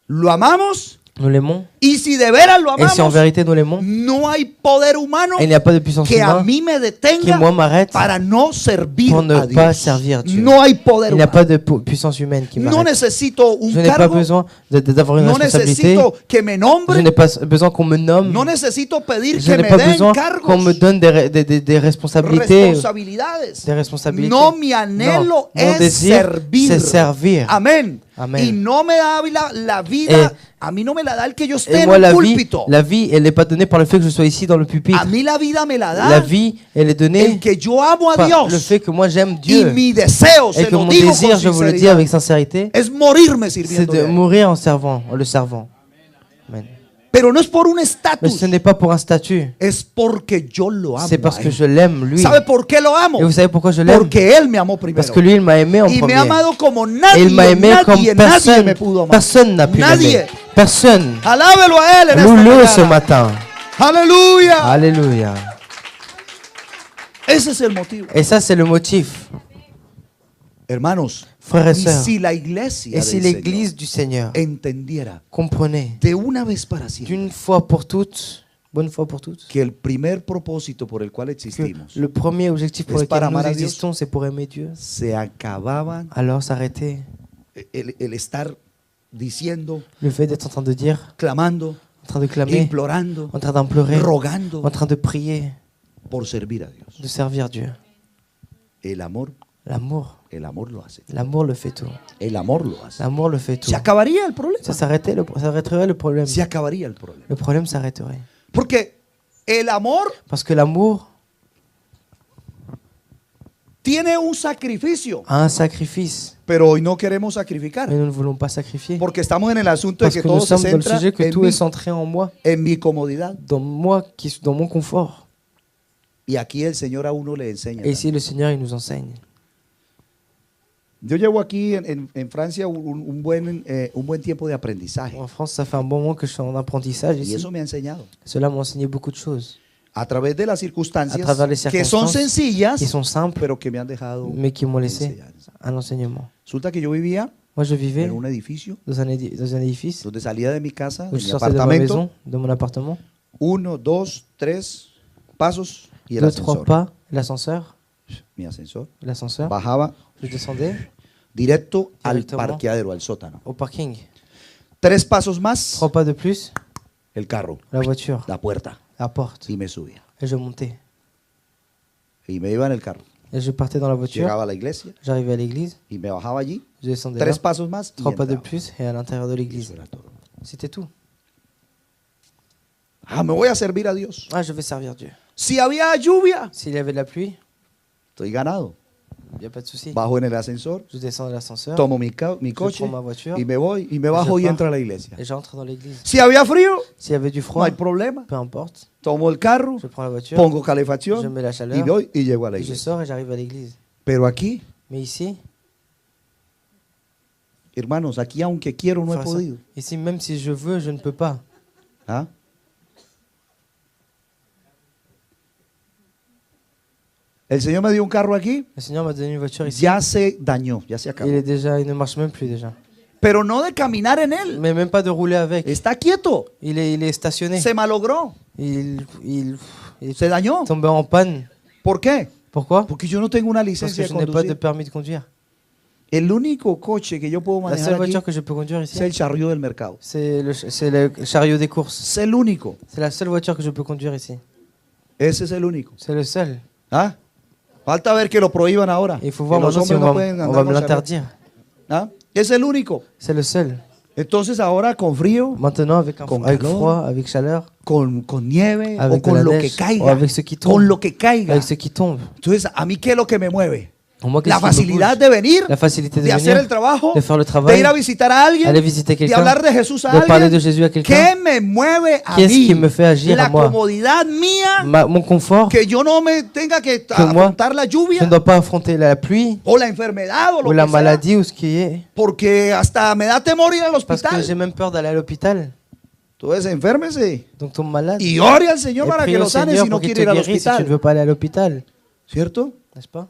Lo amamos, nous l'aimons, Y si de veras lo et si en amamos, vérité nous l'aimons, no hay poder humano il n'y a pas de puissance que a humaine mí me qui detenga moi m'arrête para no servir pour ne a pas Dios. servir Dieu. No hay poder Il n'y a humano. pas de puissance humaine qui No m'arrête. necesito un Je n'ai pas cargo. besoin d'avoir une No responsabilité. necesito que me Je nombre. n'ai pas besoin qu'on me nomme. No necesito pedir Je que n'ai me pas den besoin cargos. qu'on me donne des responsabilités. Responsabilidades. Des responsabilités. No, mi anhelo Non, mon es désir, servir. c'est servir. Amén. Amén. Y no me da la vida, a mí no me la da el que yo esté Et en moi, el la púlpito. vie, elle n'est pas donnée par le fait que je sois ici dans le pupitre. A mí la vida me la La da vie, elle est el donnée que yo amo a par le Dios. fait que moi j'aime Y Dieu. mi deseo, Et se que lo mon digo désir, con je vous le dis sinceridad, avec sincérité, es morirme c'est sirviendo. de mourir en le servant. Amen. Pero no es por un Mais estatus, ce n'est pas pour un statut. es porque yo lo amo. C'est parce a que él. je l'aime, lui. ¿Sabe por qué lo amo? Et vous savez pourquoi je l'aime? Porque él me amó primero. Parce que lui, il m'a aimé en Y me premier. ha amado como Et nadie, il m'a aimé comme nadie personne. me pudo amar. Personne n'a pu Nadie. l'aimer. Personne. Alábelo a él en esta Loue-le ce mañana. matin. Aleluya. Alléluia. Ese es el motivo. Et ça, c'est le motif. Hermanos, Frères et y sœurs, si la iglesia et si del l'église du Seigneur Señor entendiera comprenait de una vez para siempre d'une fois pour toutes, bonne fois pour toutes, que el primer propósito por el cual que existimos le premier objectif pour Es lequel para nous amar a Dios. existons, c'est pour aimer Dieu, se acababan alors s'arrêter el estar diciendo, le fait d'être en train de dire, clamando, en train de clamer, implorando, en train d'implorer, rogando en train de prier, por servir a Dios. de servir Dieu. El amor lo hace. L'amour le fait tout. El amor lo hace. L'amour le fait tout. Se acabaría el problema. Ça s'arrêterait le problème. Se acabaría el problema. Le problème s'arrêterait. Porque el amor Parce que l'amour tiene un sacrificio, a un sacrifice. pero hoy no queremos sacrificar. Mais nous ne voulons pas sacrifier. Porque estamos en el asunto de Parce que que nous todo se sommes dans le centra sujet que en tout mí, est centré en moi, en mi comodidad. dans mon confort. Y aquí el Señor a uno le enseña. Et ici, le Seigneur, il nous enseigne. Yo llevo aquí en Francia un buen tiempo de aprendizaje. En France, ça fait un bon moment que je suis en apprentissage Y ici. eso me ha enseñado. Cela m'a enseigné beaucoup de choses A través de las à circunstancias travers les que son circonstances sencillas, qui sont simples, pero que me han dejado mais qui m'ont laissé enseñanza. un enseignement. Resulta que yo vivía Moi, je vivais en un edificio dans un édifice donde salía de mi casa, où de je mi sortais de ma apartamento, maison, de mon appartement. 1, 2, 3 pasos y el 2, 3 ascensor. pas, l'ascenseur, Mi ascensor. Bajaba je descendais directo al Directement. parqueadero, al sótano. au parking. 3 pasos más, 3 pas de plus, el carro, la voiture, la puerta. la porte. Y me subía. Et je montais. Y me iba en el carro. Et je partais dans la voiture, Llegaba a la iglesia j'arrivais à l'église, y me bajaba allí. je descendais là, 3 pasos más y 3 pas de entraba. plus et à l'intérieur de l'église. Eso era todo. C'était tout. Me voy a servir a Dios. Ah, je vais servir Dieu. Si había lluvia, S'il y avait de la pluie, estoy ganado. il n'y a pas de souci. Bajo en el ascensor, Je descends de l'ascenseur tomo mi je coche prends ma voiture y me voy y me bajo y pars. entro a la iglesia. et j'entre dans l'église. Si había frío, S'il y avait du no froid, hay problema. peu importe, Tomo el carro, je prends la voiture, pongo je calefacción mets la y chaleur, voy y llego a la et je iglesia. sors et j'arrive à l'église. Pero aquí, Mais ici, hermanos, aquí aunque quiero no he frères et sœurs, podido. ici, même si je veux, je ne peux pas. ¿Ah? El Señor me dio un carro aquí, Le Seigneur m'a donné une voiture ici. ya se dañó, ya se acabó. Il ne marche même plus déjà. Pero no de caminar en él. Mais même pas de rouler avec. Está quieto. Il est stationné. Se malogró. Il est Se dañó. tombé en panne. ¿Por qué? Pourquoi? Porque yo no tengo una Parce licencia que de je n'ai pas de conducir. permis de conduire. El único coche que yo puedo La seule manejar aquí voiture que je peux conduire ici, es el chariot del mercado. c'est le chariot des courses. Es el único. C'est la seule voiture que je peux conduire ici. Ese es el único. C'est le seul. ¿Ah? Falta ver que lo prohíban ahora. Et il faut Que voir los maintenant si hombres on no pueden va andar me con charrette. l'interdire. ¿Ah? Es el único. C'est le seul. Entonces ahora con frío, Maintenant, avec Con calor. froid, avec chaleur, con nieve avec o con de lo la que neige, caiga. o avec ce qui Con tombe, lo que caiga. avec ce qui tombe. Entonces, ¿a mí qué es lo que me mueve? Moi, La qu'est-ce qui me facilidad bouge? de venir, La facilité de de hacer venir, el trabajo, de faire le de travail, ir a visitar a alguien, aller visiter de quelqu'un, hablar de Jesús a de parler de alguien. Jésus à ¿Qué quelqu'un. me mueve a Qu'est-ce mí? qui me fait agir La à moi? comodidad mía, Mon confort, que yo no me tenga que moi, afrontar la je ne lluvia dois pas affronter la pluie o la enfermedad o lo ou la que sea, maladie ou ce qui est. porque hasta me da temor ir al Parce que j'ai hospital. même peur d'aller à l'hôpital. Entonces, enférmese Donc tombe malade. y ore al Señor Et para prie que au lo sane Seigneur si no pour qu'il quiere te ir al guérisse si tu ne hospital. veux pas aller à l'hôpital. ¿Cierto? N'est-ce pas?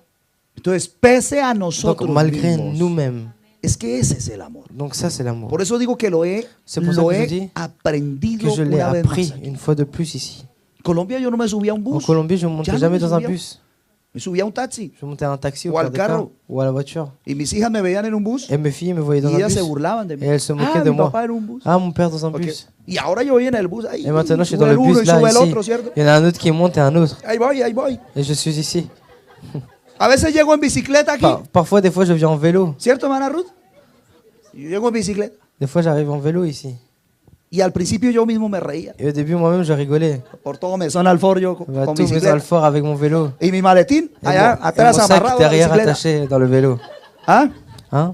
Entonces, pese a Donc nosotros malgré mismos, nous-mêmes, Es que ese es el amor. Donc ça, c'est l'amour. Por eso digo que lo he, C'est pour ça que je he dis aprendido Que je l'ai una vez appris más. une fois de plus ici. Colombia yo no me subía a un En bus, Colombie, je ne montais Ya no jamais me dans un subía. bus. me subía a un taxi. Je montais à un taxi Ou au al quart de car carro. ou à la voiture. Y mis hijas me veían en un bus Et mes filles me voyaient dans y un ellas bus. se burlaban de mí. Et elles se moquaient Ah, de mi moi. papá en un bus. Ah, mon père dans un Ok. bus. Y ahora yo voy en el bus. Ahí, Et maintenant, je suis sube dans le el uno bus y là, sube el ici. otro, ¿cierto? Il y en a un autre qui monte et un autre. Ahí voy, ahí voy. Et je suis ici. A veces llego en bicicleta aquí. Parfois, des fois, je viens en vélo. ¿Cierto, hermana Ruth? Yo llego en bicicleta. Des fois, j'arrive en vélo ici. Y al principio yo mismo me reía. Et au début, moi-même, je rigolais. Por todo me suena al forro con Bah, tout me bicicleta. fort avec mon vélo. Y mi maletín Et allá mon, et atrás mon sac amarrado a la derrière bicicleta. attaché dans le vélo. ¿Ah? Hein?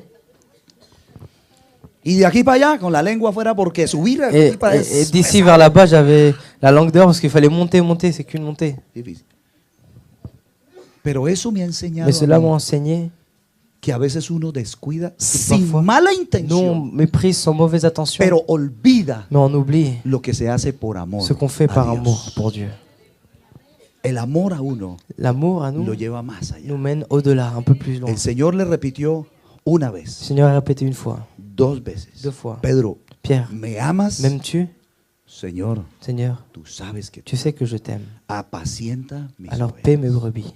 Y de aquí para allá con la lengua afuera porque subir aquí Et, para et d'ici vers là-bas, j'avais la langue dehors parce qu'il fallait monter, c'est qu'une montée. difícil. Pero eso me ha enseñado Mais a cela mí m'a enseigné que a veces uno descuida sin parfois, mala nous, on intención, méprise sans mauvaise attention, pero olvida mais on oublie lo que se hace por amor. ce qu'on fait a par Dios. amour pour Dieu. El amor a uno L'amour à nous lo lleva más allá. nous mène au-delà, un peu plus loin. El Señor le repitió una Le vez, Seigneur a répété une fois, 2 veces. 2 fois. Pedro, Pierre, ¿me amas? m'aimes-tu? Señor, Seigneur, tú sabes que tu sais que je t'aime. apacienta mis Alors ovejas. paie mes brebis.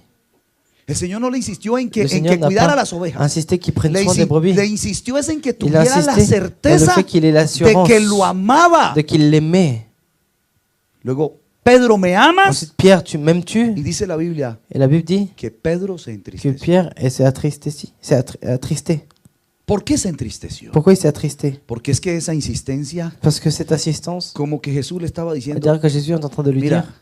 El Señor no le insistió en Le que Seigneur n'a cuidara pas las ovejas. insisté qu'il prenne Le, soin des brebis. le insistió es en que Il tuviera la insistait dans le certeza fait qu'il ait de l'assurance que lo amaba. de qu'il l'aimait. Luego, Pedro, ¿me amas? Ensuite, Pierre, tu m'aimes-tu? Y dice la Biblia Et la Bible dit que Pedro se que entristeció. Pierre s'est attristé. ¿Por qué se entristeció? Pourquoi il s'est attristé? Porque es que esa insistencia, Parce que cette assistance, como que Jesús le estaba on diciendo, dirait que Jésus est en train de lui mira, dire,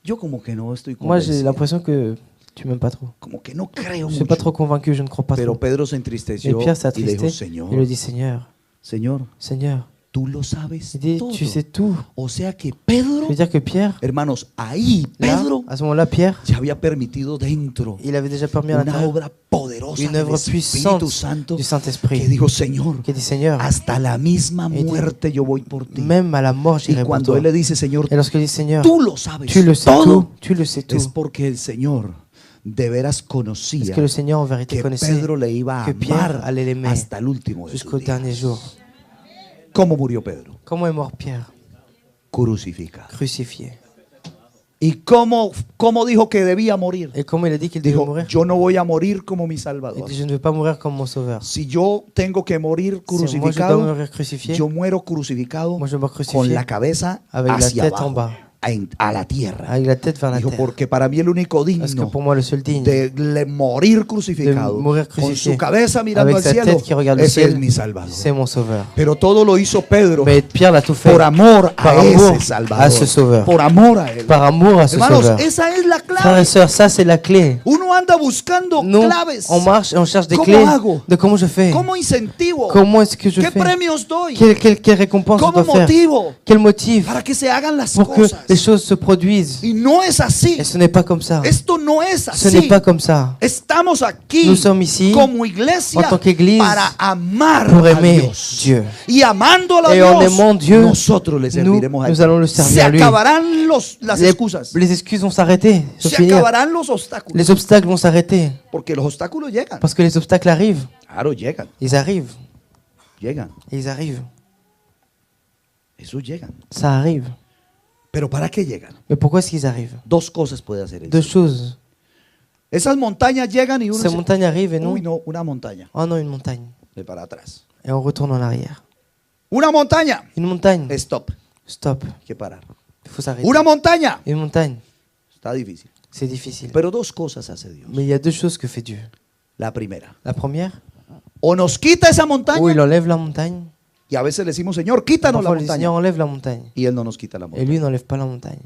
yo como que no estoy moi j'ai convencido, l'impression que tu m'aimes pas trop. como que no creo Je suis pas mucho. trop convaincu, je ne crois pas Pero trop. Pedro se Et entristeció Pierre s'est y le dijo, attristé. Il lui dit, Seigneur, Señor, Seigneur, tú lo sabes il dit, todo. tu sais tout. O sea que Je Pedro, veux dire que Pierre, hermanos, ahí là, Pedro à ce moment-là, Pierre, ya había permitido dentro il avait déjà permis à una l'intérieur obra poderosa une del œuvre Espíritu puissante Santo du que Saint-Esprit dijo, Señor, qui dit, Seigneur, hasta la misma Et dit, muerte yo voy por ti. même à la mort, Y j'irai pour cuando toi. él le dice, Señor, Et lorsqu'il dit, Seigneur, tú lo sabes tu le sais tout, todo, tu le sais tout. es porque el Señor de veras Parce conocía que le Seigneur en vérité que connaissait Pedro le iba a que Pierre amar allait l'aimer hasta el último de sus jusqu'au días. dernier jour. ¿Cómo murió Pedro? Comment est mort Pierre? Crucificado. Crucifié. ¿Y cómo dijo que debía morir? Et comment il a dit qu'il devait Dijo, mourir? yo no voy a morir como mi Il Salvador. dit, je ne veux pas mourir comme mon sauveur. Si yo tengo que morir Si moi je dois crucificado, mourir crucifié, yo muero crucificado moi je meurs con crucifié la cabeza avec la hacia tête en abajo, bas, a la tierra. avec la tête vers la Dijo, terre. porque para mí el único Parce que digno pour moi le seul digne de morir crucificado, de mourir con crucifié, su cabeza mirando avec al sa cielo, tête qui regarde le ese es ciel, mi Salvador. c'est mon sauveur. Pero todo lo hizo Pedro Mais Pierre l'a tout fait por amor par a amour ese Salvador, à ce sauveur, por amor a él. par amour à ce Hermanos, sauveur. esa es la Frères clave. et sœurs, ça c'est la clé. Uno anda buscando Nous, claves. on marche et on cherche des ¿Cómo clés hago? de comment je fais, ¿Cómo incentivo? comment est-ce que je ¿Qué fais, premios doy? quelle récompense je ¿Cómo dois faire, motivo? quel motif Para que se hagan las pour que cosas. les choses se produisent. Y no es así. Et ce n'est pas comme ça. Esto no es Ce n'est así. pas comme ça. Estamos aquí Nous sommes ici como iglesia en tant qu'église para amar pour a aimer Dios. Dieu. Y amándolo a Et en Dios, aimant Dieu, nosotros le serviremos a nous Él. allons le Se servir à lui. acabarán las Les, excusas. les excuses vont s'arrêter, se Se finir. acabarán los obstáculos. Les obstacles vont s'arrêter. Porque los obstáculos llegan. Parce que les obstacles arrivent. Claro, llegan. Ils arrivent. Llegan. Et ils arrivent. Esos llegan. Ça arrive. Pero ¿para qué llegan? Mais pourquoi est-ce qu'ils arrivent? Dos cosas puede hacer el Deux Señor. choses. Esas montañas llegan y uno Ces dice, montagnes arrivent et non. uy, no, una montaña. Oh non, une montagne. De para atrás. Et on retourne en arrière. Una montaña. Une montagne. Stop. Stop. Hay que parar. Il faut s'arrêter. Una montaña. Une montagne. Está difícil. C'est difficile. Pero dos cosas hace Dios. Mais il y a deux choses que fait Dieu. La primera, La première, o nos quita esa où il montaña enlève la montagne. y a veces le decimos, Señor, quítanos la Parfois, le Seigneur montaña. enlève la montagne. Y Él no nos quita la Et montaña. lui, il n'enlève pas la montagne.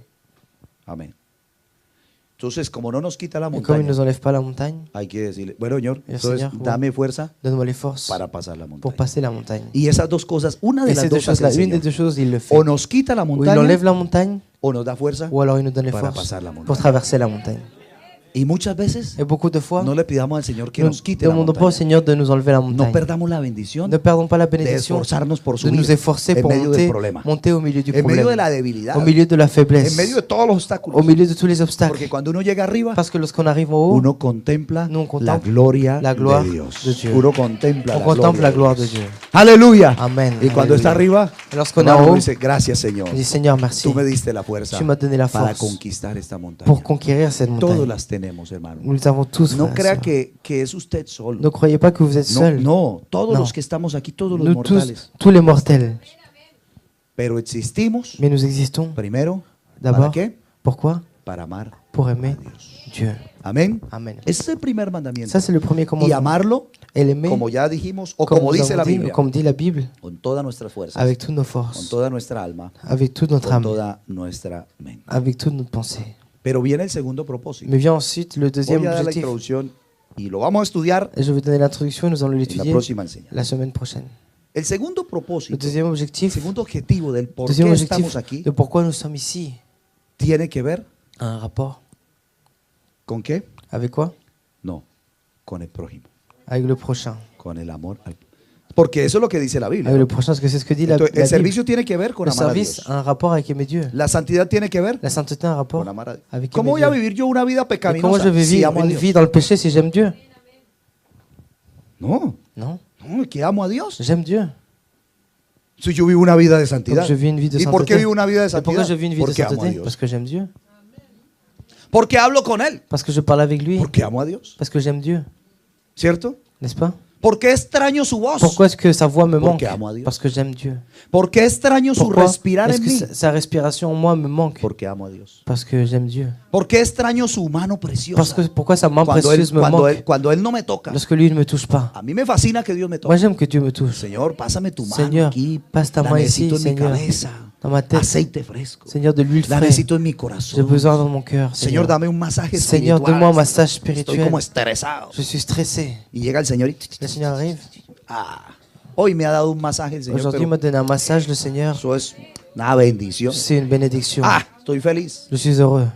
Amén. Entonces, como no nos quita la Et comme il ne montaña, nous enlève pas la montagne, hay que decirle, bueno, Señor, El entonces Señor, bueno. dame fuerza donne-moi les forces para pasar la pour montaña. passer la montagne. Y esas dos cosas, una de Et las ces deux dos hace choses-là, el une des Señor. deux choses, il le fait. O nos quita la Ou il enlève montaña la montagne, o nos da fuerza ou alors il nous donne les para forces pasar la pour montaña. traverser la montagne. Y muchas veces Et beaucoup de fois, no le pidamos al Señor que nous nos ne quite la demandons pas au montaña. Seigneur de nous enlever la No montagne. perdamos la bendición Ne perdons pas la de bénédiction esforzarnos por de subir nous efforcer en pour medio del monter, problema, monter au milieu du en medio de problème, la debilidad, au milieu de la en faiblesse, medio de todos los au obstáculos. milieu de tous les obstacles. Porque cuando uno llega arriba, Parce que lorsqu'on arrive en haut, uno contempla nous on contemple la gloria la gloire de Dios. de Dieu. Uno contempla on la contemple la gloire de Dios. Dieu. Aleluya. Amen. Y cuando Alléluia. está arriba, Et lorsqu'on est hermano, en uno haut, dice, gracias Señor. on dit Seigneur, merci Tú me diste la fuerza Tu m'as donné la para force conquistar esta montaña. pour conquérir cette Todos montagne. las tenemos, hermano. Nous les avons tous, No frères et crea sœurs. que es usted solo. Ne croyez pas que vous êtes No, seul. no, todos No. los que estamos aquí, todos los Nous mortales. tous les mortels. Pero existimos Mais nous existons primero, d'abord. ¿para qué? Pourquoi? Para amar Pour aimer a Dios. Dieu. Amén. Amen. Ese es el primer mandamiento. Ça, c'est le premier Y commandement. amarlo, Et l'aimer, como ya dijimos, o comme como nous dice la avons dit, Biblia, comme dit la Bible, con todas nuestras fuerzas, avec toutes nos con forces, toda nuestra alma, avec toute notre con âme, toda nuestra mente. avec toute notre pensée. Pero viene el segundo propósito. Mais vient ensuite le deuxième Voy a dar la objectif. introducción y lo vamos a estudiar Et je vais donner l'introduction et nous allons en la l'étudier próxima enseñanza. la semaine prochaine. El segundo Le propósito, deuxième el objectif, segundo objetivo del por deuxième qué objectif estamos aquí, de pourquoi nous sommes ici tiene que ver a un rapport con qué? avec quoi? No, con el prójimo, Avec le prochain. con el amor. Porque eso es lo que dice la Biblia. Avec le prochain, parce que c'est ce que dit la Entonces, el Bible. servicio tiene que ver con Le amar a service Dios. a un rapport avec aimer Dieu. La santidad tiene que ver La sainteté a un rapport con amar a Dios. avec ¿Cómo voy aimer a Dieu. vivir yo una vida Et comment pecaminosa je vais si vivre amo a une Dios? vie dans le péché si j'aime Dieu? No, Non, no, que amo a Dios. j'aime Dieu. Si yo vivo una vida de santidad. Donc je vis une vie de ¿Y por qué sainteté. vivo una vida de Et pourquoi santidad? je vis une vie de Porque amo a sainteté? Dios. Parce que j'aime Dieu. Porque hablo con Él. Parce que je parle avec lui. Porque amo a Dios. Parce que j'aime Dieu. ¿Cierto? N'est-ce pas? ¿Por qué extraño su voz? Pourquoi est-ce que sa voix me manque? Porque amo a Dios. Parce que j'aime Dieu. ¿Por qué extraño su Pourquoi respirar est-ce en que mí? sa respiration en moi me manque? Porque amo a Dios. Parce que j'aime Dieu. ¿Por qué extraño su mano Parce preciosa? que pourquoi sa main précieuse me manque Cuando él no me toca. lorsque lui ne me touche pas? A mí me fascina que Dios me toque. Moi j'aime que Dieu me touche. Señor, pásame tu mano Seigneur, aquí. passe ta La main ici, necesito en mi Seigneur, cabeza. dans ma tête. Aceite fresco. Seigneur, de l'huile La fraîche. necesito en mi J'ai corazón. besoin dans mon cœur. Señor, Seigneur, dame un masaje Seigneur, espiritual. donne-moi un massage Estoy spirituel. como estresado. Je suis stressé. Y llega el Señor y... Le Seigneur arrive. Ah, hoy me ha dado un masaje el Señor, Aujourd'hui, il pero m'a donné un massage, le Seigneur. eso es una bendición. C'est une bénédiction. Ah, estoy feliz. Je suis heureux.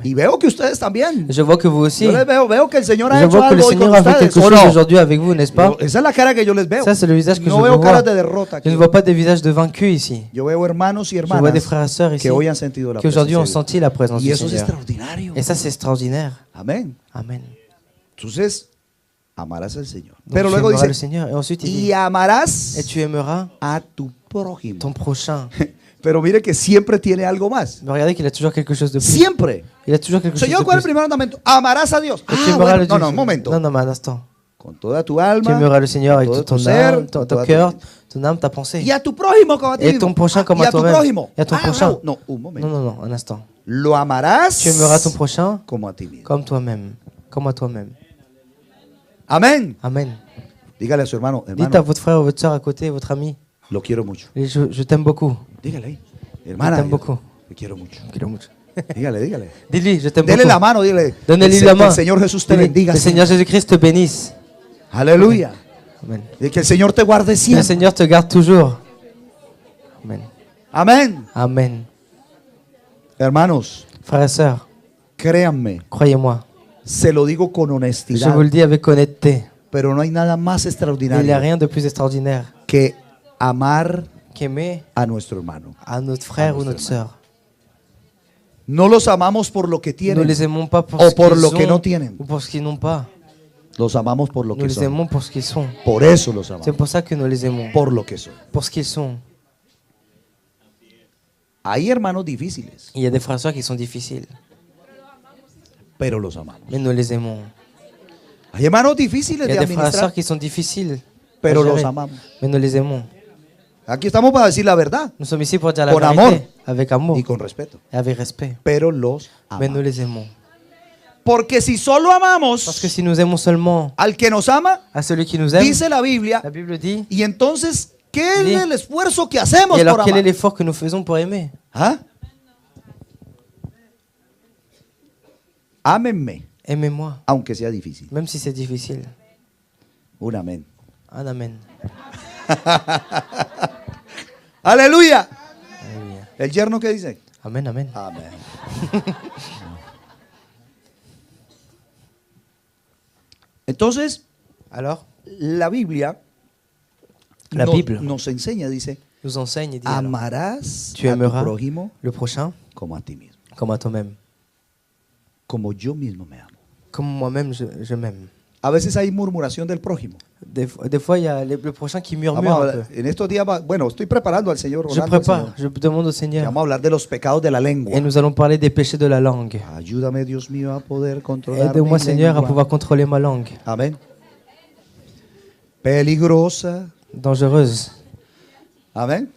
Y veo que ustedes también. Je vois que vous aussi. Yo les veo que el Señor ha Je hecho vois que le algo hoy con Seigneur a fait ustedes, quelque ¿o chose no? aujourd'hui avec vous, n'est-ce pas? Esa es la cara que yo les veo. Ça, c'est le visage que No je veo vois. caras de derrota Je aquí. ne vois pas des visages de vaincus ici. Yo veo hermanos y Je vois des hermanas frères et sœurs ici que hoy han sentido la qui aujourd'hui ont presencia de senti la présence Dios. Y du eso es Seigneur. extraordinario. Et ça, c'est extraordinaire. Amén. Amen. Entonces, amarás al Señor. Donc, Pero tu luego aimeras le dice, Seigneur. Et ensuite, il y dit, amarás et tu aimeras a tu prójimo. ton prochain. Pero mire que siempre tiene algo más. Mais regardez qu'il a toujours quelque chose de plus. Siempre. Il a toujours quelque chose Señor, de ¿cuál es el plus. primer mandamiento? Amarás a Dios. Et tu Ah, aimeras bueno, le no, Dieu. no, un momento. Non, non, mais un instant. Con toda tu Tu alma. aimeras le Seigneur avec todo tout ton tu ser, âme, ton toda cœur, tu- ton âme, ta pensée. Y a tu prójimo como a ti Et mismo. ton prochain comme y à a tu toi-même. prójimo. Et à ton Ah, prochain. no, un momento. Non, non, non, un instant. Lo amarás Tu aimeras ton prochain como a ti mismo. comme toi-même. Comme à toi-même. Amén. Amen. Dígale a su hermano, Dites à hermano, votre frère ou votre soeur à côté, votre ami, lo quiero mucho. et je t'aime beaucoup. Dígale ahí. Hermana, Je t'aime beaucoup. te quiero mucho. Quiero mucho. Dígale, dígale. Dis-lui, je t'aime Dele beaucoup. la mano, dile. Donnez-lui Que la el main. Señor Jesús te Dis-lui, bendiga. le Seigneur Jésus-Christ te bénisse. Aleluya. Amen. Y que el Señor te guarde Que le siempre. Seigneur te garde toujours. Amen. Amén. Amen. Hermanos, Frères et sœurs, créanme, croyez-moi, se lo digo con je honestidad, vous le dis avec honnêteté, pero no hay nada más il n'y a extraordinario rien de plus extraordinaire que amar qu'aimer a nuestro hermano. à notre frère ou notre sœur. No los amamos por lo que Nous tienen, les aimons pas pour o ce por qu'ils lo que no ont tienen. ou pour ce qu'ils n'ont pas. Los amamos por lo Nous que les son. aimons pour ce qu'ils sont. Por eso los C'est amamos. pour ça que nous les aimons. Por lo que son. Pour ce qu'ils sont. Hay hermanos difíciles, Il y a des frères et sœurs qui sont difficiles, pero los amamos. mais nous les aimons. Hay hermanos difíciles Il y de a des frères et sœurs administrar, qui sont difficiles, pero à los gérer, amamos. mais nous les aimons. Aquí estamos para decir la verdad Nous sommes ici pour dire la Con vérité, amor. avec amour y con respeto, et avec respect. pero los Mais nous amamos. les aimons. Porque si solo amamos Parce que si nous aimons seulement al que nos ama, à celui qui nous aime, dice la Biblia, la Bible dit, y entonces, ¿qué Sí. es el esfuerzo que hacemos et alors por quel est amar? l'effort que nous faisons pour aimer? ¿Ah? Ámenme, Aimez-moi, aunque sea difícil. même si c'est difficile. Un amén. Un amen. Aleluya. Alléluia. ¿El yerno qué dice? Amen, amen. Amén. Entonces, Alors, la Biblia, La Bible nos enseña, dice, nous enseigne et dit alors, amarás tu a tu aimeras prójimo le prochain como a ti mismo, comme à toi-même. como yo mismo me amo. Comme moi-même, je m'aime. A veces hay murmuración del prójimo. Des fois, il y a le prochain qui Vamos murmure a un hablar- peu. en estos días, bueno, estoy preparando al Señor Je Rolando, al prépare, Señor, je demande au que Seigneur. vamos a hablar de los pecados de la lengua. Et nous allons parler des péchés de la langue. Ayúdame, Dios mío, a poder controlar Aide-moi, mi Seigneur, à lengua. pouvoir contrôler ma langue. Amén. Peligrosa. Dangereuse. Amén.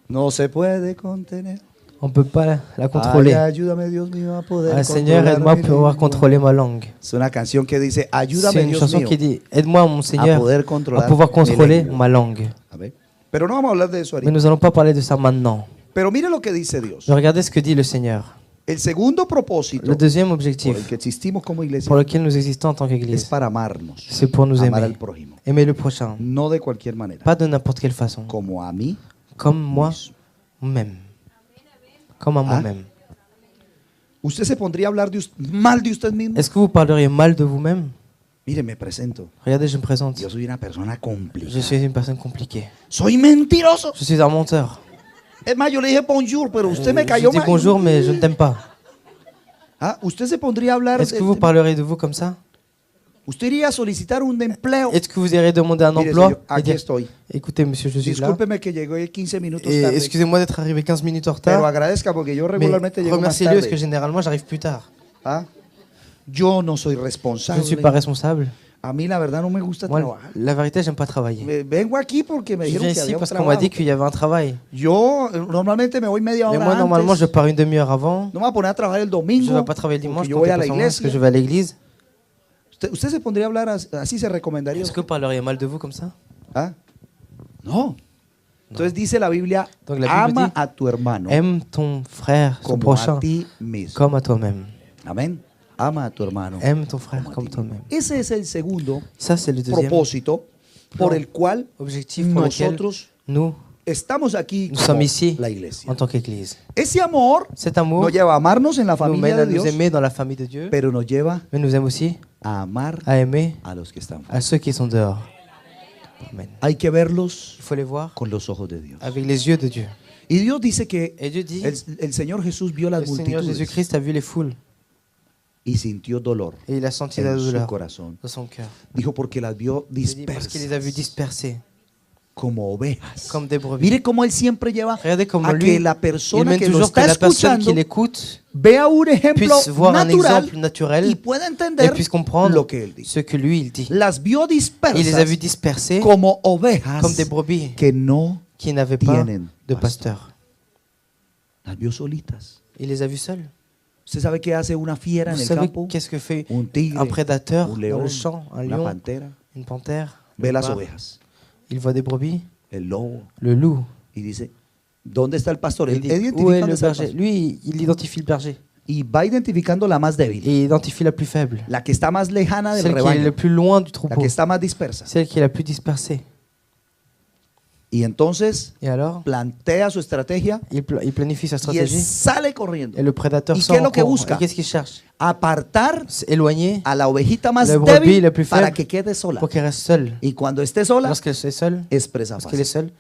No se puede contener. On ne peut pas la Ay, contrôler. ayúdame, Dios mío, a poder Ah, Seigneur, controlar aide-moi à mi pouvoir lengua. contrôler ma langue. Es una canción que dice, C'est ayúdame, une Dios chanson mío, qui dit aide-moi, mon a Seigneur, poder à controlar pouvoir mi contrôler lengua. ma langue. Amén. Pero no vamos a hablar de eso Mais ahorita. nous n'allons pas parler de ça maintenant. Pero mire lo que dice Dios. Mais regardez ce que dit le Seigneur. El segundo propósito Le deuxième por el objectif que existimos como iglesia pour lequel nous existons en tant es qu'Église, para amarnos, c'est pour nous amar al aimer. prójimo, Aimer le prochain. no de cualquier manera, Pas de n'importe quelle façon. como a mí Comme moi, mismo. même. Comme à Ah. moi-même. ¿Usted se pondría a hablar mal de usted mismo? Est-ce que vous parleriez mal de vous-même? Mire, me presento. Regardez, je me présente. Yo soy una persona Je complicada. suis une personne compliquée. Soy mentiroso. Je suis un menteur. Es más, yo le dije bonjour, pero usted me Je cayó dis mal. bonjour, mais je ne t'aime pas. Ah, ¿usted se pondría a hablar? Est-ce que vous parlerez de vous comme ça? ¿Usted iría a solicitar un empleo? Est-ce que vous irez demander un Mire, emploi señor, et aquí dire, estoy. écoutez, monsieur, je suis là. Discúlpeme que llegué 15 minutos Et tarde. excusez-moi d'être arrivé 15 minutes en Pero retard. agradezca porque yo Mais regularmente llego más remerciez-le parce que tarde. généralement, j'arrive plus tard. Ah, yo no soy Je ne suis responsable. pas responsable. A mí la verdad no me gusta Moi, trabajar. la vérité, j'aime pas travailler. Vengo aquí porque me Je dijeron viens que ici había un parce qu'on m'a dit trabajo. qu'il y avait un travail. Yo normalmente me voy media Mais hora moi, normalement, je antes. pars une demi-heure avant. No me voy a poner a trabajar el Je ne domingo vais pas travailler le dimanche porque yo voy a la parce que iglesia. je vais à l'église. ¿Usted se pondría a hablar así? ¿Se recomendaría? Est-ce que vous parleriez mal de vous comme ça? ¿Ah? No. Entonces dice la Biblia, Donc la Bible ama dit, a tu hermano Aime ton frère, son como a prochain, ti mismo. comme à toi-même. Amén. Ama a tu hermano. Aime ton frère como a comme ti toi-même. mismo. Ese es el segundo Ça, c'est le deuxième propósito por el cual objectif pour lequel nosotros nous estamos aquí Nous como sommes ici la iglesia. en tant qu'Église. Ese amor Cet amour nos lleva a amarnos en la nous familia mène de à nous Dios, aimer dans la famille de Dieu, pero nos lleva mais nous aime aussi a amar à aimer a los que están fuera. à ceux qui sont dehors. Amen. Hay que verlos Il faut les voir con los ojos de Dios. avec les yeux de Dieu. Y Dios dice que Et Dieu dit, el Señor Jesús vio las le Seigneur multitudes Jésus-Christ a vu les foules y sintió dolor et il a senti la en su douleur corazón. dans son cœur. Dijo porque las vio Il dit parce qu'il les a vus dispersas dispersés como ovejas. comme des brebis. Mire cómo él siempre lleva Regardez comment a lui, que la il persona mène que lo toujours que está la personne escuchando qui l'écoute vea un ejemplo puisse voir un natural exemple naturel y pueda et entender puisse comprendre lo que él dice. ce que lui, il dit. Las vio Il les a vus dispersas dispersés como ovejas comme des brebis que no qui n'avaient pas tienen de pastor. pasteur. Las vio solitas. Il les a vus seuls. ¿Usted sabe qué hace una fiera en Vous el savez campo? qu'est-ce que fait Un tigre, un prédateur un dans león, le champ, un una lion, pantera. une panthère, Ve un las léopard. ovejas, Il voit des brebis, el lobo, le loup. y dice, ¿dónde está el pastor? Il Él dit, identifica où est dónde le está el berger? pastor. Lui, il identifie le berger. Y va identificando la más débil, Et il identifie la plus faible. la que está más lejana del Celle qui est rebaño, le plus loin du la troupeau. que está más dispersa. Celle qui est la plus dispersée. Y entonces Et alors, plantea su estrategia il planifie sa y él stratégie. sale corriendo. Et le prédateur ¿Y qué sort es en lo que courant. busca? Et qu'est-ce qu'il cherche? Apartar Éloigner a la ovejita más la brebis débil la plus para faible que quede sola. pour qu'elle reste seule. Y cuando esté sola, Lorsqu'elle est seule, es presa lorsqu'elle est fácil. seule,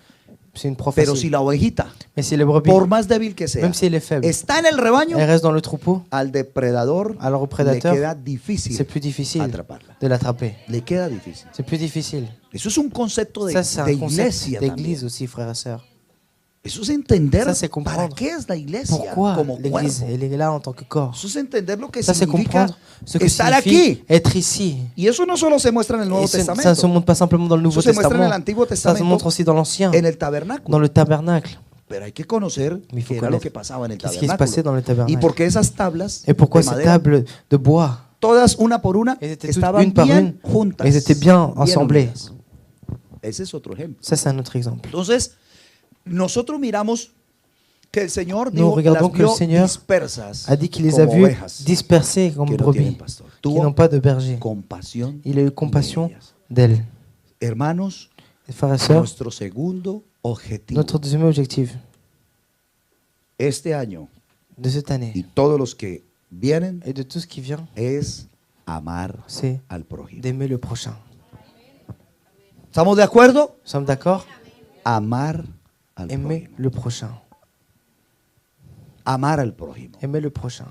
c'est une proie Pero facile. si la ovejita, Mais si les brebis, por más débil que sea, même si elle est faible, está en el rebaño, elle reste dans le troupeau, al depredador alors au le prédateur, queda difícil c'est plus difficile atraparla. de l'attraper. Le queda difícil. C'est plus difficile. Eso es un concepto de, Ça, c'est de un concept iglesia también. d'église aussi, frères et sœurs. Eso es entender Ça, c'est para comprendre qué es la iglesia Pourquoi como l'église, cuerpo. elle est là en tant que corps. Eso es entender lo que Ça, c'est significa comprendre ce que estar signifie aquí. être ici. Y eso no solo se muestra en el Nuevo Et ça ne se Testamento, montre pas simplement dans le Nouveau eso se muestra en el Testament. Antiguo Ça se Testamento, montre aussi dans l'Ancien, en el tabernáculo. dans le tabernacle. Pero hay que conocer Mais il faut qué era lo connaître que pasaba en el qu'est-ce qui se passait tabernáculo. dans le tabernacle. Y porque esas tablas Et pourquoi de ces madera, tables de bois, todas una por una, elles étaient toutes estaban une par bien une, juntas. elles étaient bien bien ensemblées. unidas. Ese es otro ejemplo. Ça, c'est un autre exemple. Entonces, nosotros miramos que el Señor Nous dijo, regardons las que le vio Seigneur dispersas a dit qu'il les a como vus ovejas dispersés comme que no tienen brebis, pastor. qui n'ont Tuvo pas de berger. compasión Il a eu de compassion ellas. d'elles. Hermanos, Et frères et sœurs, nuestro segundo objetivo notre deuxième objectif este año de cette y année todos los que vienen et de tout ce qui vient, es amar c'est al prójimo. d'aimer le prochain. ¿Estamos de acuerdo? Nous sommes d'accord? Amar al Aimer prójimo. le prochain. Amar al prójimo. Aimer le prochain.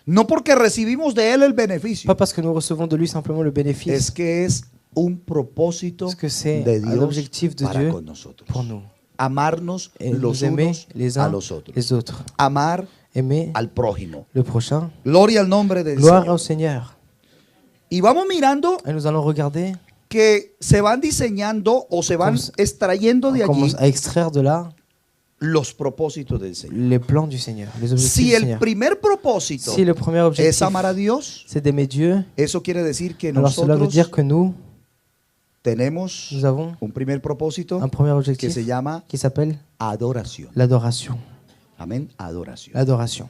No porque recibimos de él el beneficio, Pas parce que nous recevons de lui simplement le bénéfice, es que es un propósito parce que c'est de un Dios objectif de para Dieu con nosotros. pour nous. Amarnos Et los nous aimer unos les a uns los otros. les autres. Amar Aimer al prójimo. le prochain. Gloria al nombre del Gloire Señor. au Seigneur. Y vamos mirando Et nous allons regarder, que se van diseñando o se van Como- extrayendo de on allí commence à extraire de là los propósitos del Señor. les plans du Seigneur, les objectifs Si du el Seigneur. primer propósito Si le premier es objectif, amar a Dios, c'est d'aimer Dieu, eso quiere decir que alors cela veut nosotros dire que nous tenemos avons un primer propósito un premier que objectif se llama qui s'appelle adoración. l'adoration. Amén, adoración. L'adoration.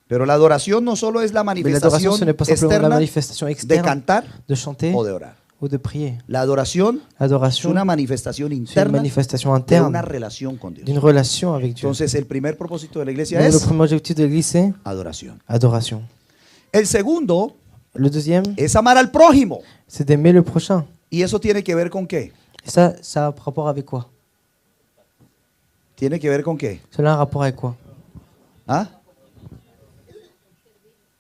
Pero la adoración no solo es la Mais l'adoration, ce manifestación n'est pas simplement la externa manifestation de externe cantar de chanter o de orar. ou de prier. La adoración es L'adoration, una manifestación c'est une interna manifestation de interne una relación con Dios. d'une relation avec Dieu. Entonces el primer propósito de la iglesia Donc, le es premier objectif de l'Église, c'est adoración. adoration. El segundo Le deuxième, es amar al prójimo. c'est d'aimer le prochain. ¿Y eso tiene que ver con qué? Et ça a un rapport avec quoi? ¿Tiene que ver con qué? Cela a un rapport avec quoi? ¿Ah?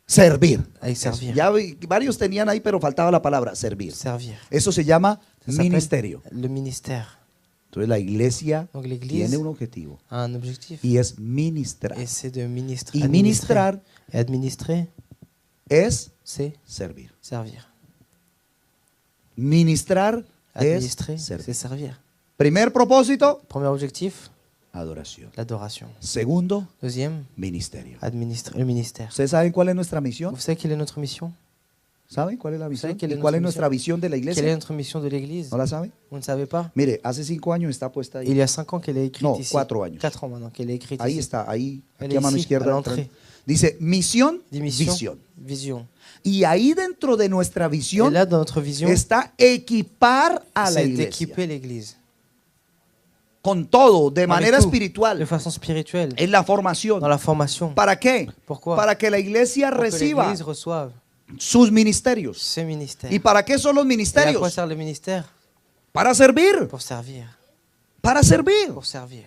Servir. Avec servir. Ya varios tenían ahí, pero faltaba la palabra servir. Servir. Eso se llama Ça s'appelle ministerio. le ministère. Entonces la iglesia Donc l'Église tiene un objetivo a un objectif. y es ministrar. Et c'est de ministrer. Y ministrar Et administrer, es c'est servir. servir. Ministrar Administrer, es servir. c'est servir. Primer propósito, Premier objectif, adoración. l'adoration. Segundo, Deuxième, ministerio. administrer, le ministère. ¿Ustedes saben cuál es nuestra misión? Vous savez quelle est notre mission? ¿Saben cuál es la visión? quelle ¿Y est cuál es nuestra nuestra visión de la Quelle est iglesia? notre mission de l'Église? ¿No la saben? Vous ne savez pas? Mire, hace 5 años está puesta Il ahí. y a 5 ans qu'elle est écrite No, ici. 4 años. 4 ans maintenant qu'elle est écrite Ahí ici. está, ahí, Elle aquí a est mano ici, à izquierda. l'entrée. Dice misión, Des missions, visión. vision. Y ahí dentro de nuestra Et visión là, dans notre vision, está equipar a la c'est iglesia d'équiper l'Église. con todo, de Avec manera tout, espiritual, de façon spirituelle, en la formación. dans la formation. ¿Para qué? Pourquoi? Para que la iglesia Pour que reciba l'Église reçoive sus ministerios. ce ministère. ¿Y para qué son los Et à quoi ministerios? sert le ministère? Para servir, Pour servir. para servir. Pour servir.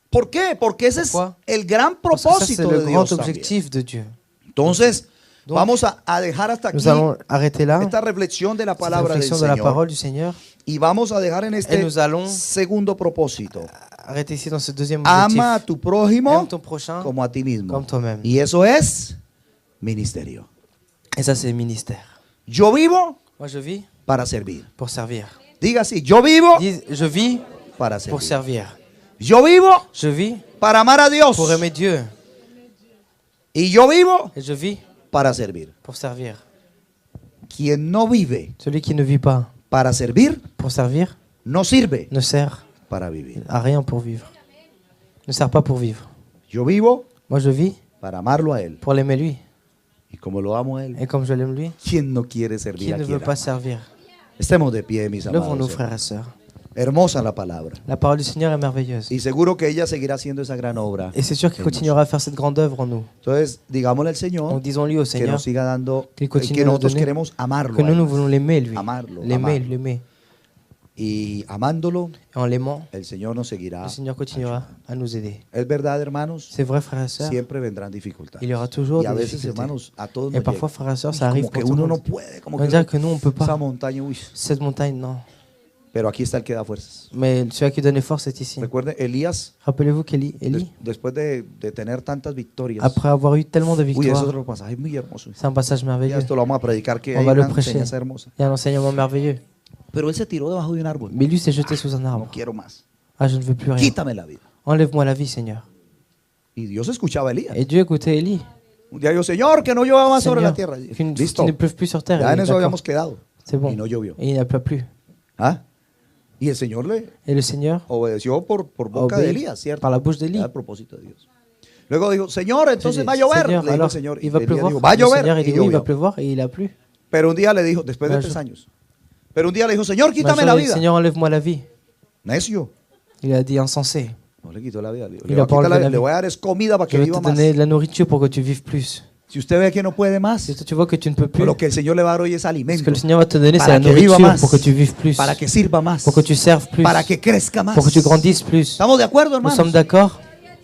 ¿Por qué? Porque ese es Pourquoi? el gran Parce que ça, c'est propósito le de grand Dios también. objectif de Dieu. Entonces, Donc, vamos a dejar hasta aquí Nous allons arrêter là, esta reflexión de la cette palabra del réflexion de la Señor parole du Seigneur. y vamos a dejar en este nous allons segundo propósito. Arrêter ici dans ce deuxième objectif. Ama a tu prójimo Aime ton prochain como a ti mismo. comme toi-même. Y eso es ministerio. Et ça, c'est le ministère. Yo vivo Moi, je vis para servir. pour servir. Diga así, yo vivo Dis, je vis para pour servir. servir. Yo vivo Je vis para amar a Dios. pour aimer Dieu. Y yo vivo Et je vis para servir. pour servir. Quien no vive Celui qui ne vit pas para servir, pour servir no sirve ne sert para vivir. à rien pour vivre. Ne sert pas pour vivre. Yo vivo Moi, je vis para amarlo a Él. pour l'aimer lui. Y como lo amo a Él, Et comme je l'aime lui, ¿quién no quiere qui servir a ne quien veut pas ama? servir? Estemos de pie, mis Lèvons-nous, amados. frères et sœurs. Hermosa la palabra. La parole du Seigneur est merveilleuse. Y seguro que ella seguirá haciendo esa gran obra. Et c'est sûr qu'il continuera à faire cette grande œuvre en nous. Entonces, digámosle al Donc Señor disons-lui au que Seigneur nos siga dando, qu'il continue que à nous nosotros donner, queremos amarlo. que a nous, Él. nous voulons l'aimer, lui. Amarlo, L'aimer, amarlo. l'aimer. Y amándolo, Et en l'aimant, el Señor nos seguirá. le Seigneur continuera à nous aider. Es verdad, hermanos, C'est vrai, frères et sœurs. siempre vendrán dificultades. Il y aura toujours Y a des veces, difficultés. hermanos, a todos Et nos parfois, llega. frères et sœurs, Uy, ça arrive como que pour tout le uno no monde. puede, como On va que dire que nous, on ne peut esa pas. montaña, uy. Cette montagne, non. Pero aquí está el que da fuerzas. Mais celui qui donne les forces est ici. Recuerden, Elías, Rappelez-vous qu'Élie, después de tener tantas victorias, après avoir eu tellement de uy, eso es victoires, otro pasaje muy hermoso. c'est un passage Y merveilleux. esto lo vamos a predicar, que On hay va le una prêcher. enseñanza hermosa. Il y a un enseignement merveilleux. Pero él se tiró debajo de un árbol. Mais lui s'est jeté sous un No arbre. quiero más. Ah, je ne veux plus rien. Quítame la vida. Enlève-moi la vie, Seigneur. Y Dios escuchaba a Elías. Et Dieu écoutait Élie. Un día dijo, Señor, que no llueva más sobre la Seigneur, tierra. qu'il Listo. ne pleuve plus sur terre. Ya Et en eso d'accord. habíamos quedado. C'est bon. Y no llovió. Et il n'a pas plu. ¿Ah? Y el Señor le Et le Seigneur, obedeció por boca de obéit Elías, ¿cierto? par la bouche d'Élie. Era el propósito de Dios. Luego dijo, Señor, entonces va a llover. Seigneur, Le dijo el alors, Señor. Y il va Elías pleuvoir. dijo, va a Le Seigneur, llover. il Y dit oui, il va llovió. pleuvoir et il a plu. Pero un día le dijo, después de Un 3 jour. años. Pero un día le dijo, Señor, Un quítame jour, la il dit, vida. Seigneur, enlève-moi la vie. Necio. Il a dit insensé. No le quitó la vida. Le, Y le le voy a quitar Pablo la- le- le voy a dar es comida para Je que vais viva te más. donner de la nourriture pour que tu vives plus. Si usted ve que no puede más, Si tu vois que tu ne peux plus, lo que el Señor le va a dar hoy es ce alimento, que le Seigneur va te donner, c'est para la que viva nourriture más, pour que tu vives plus, para que sirva más, pour que tu serves plus, para que crezca más. pour que tu grandisses plus. ¿Estamos de acuerdo, Nous sommes hermanos? d'accord?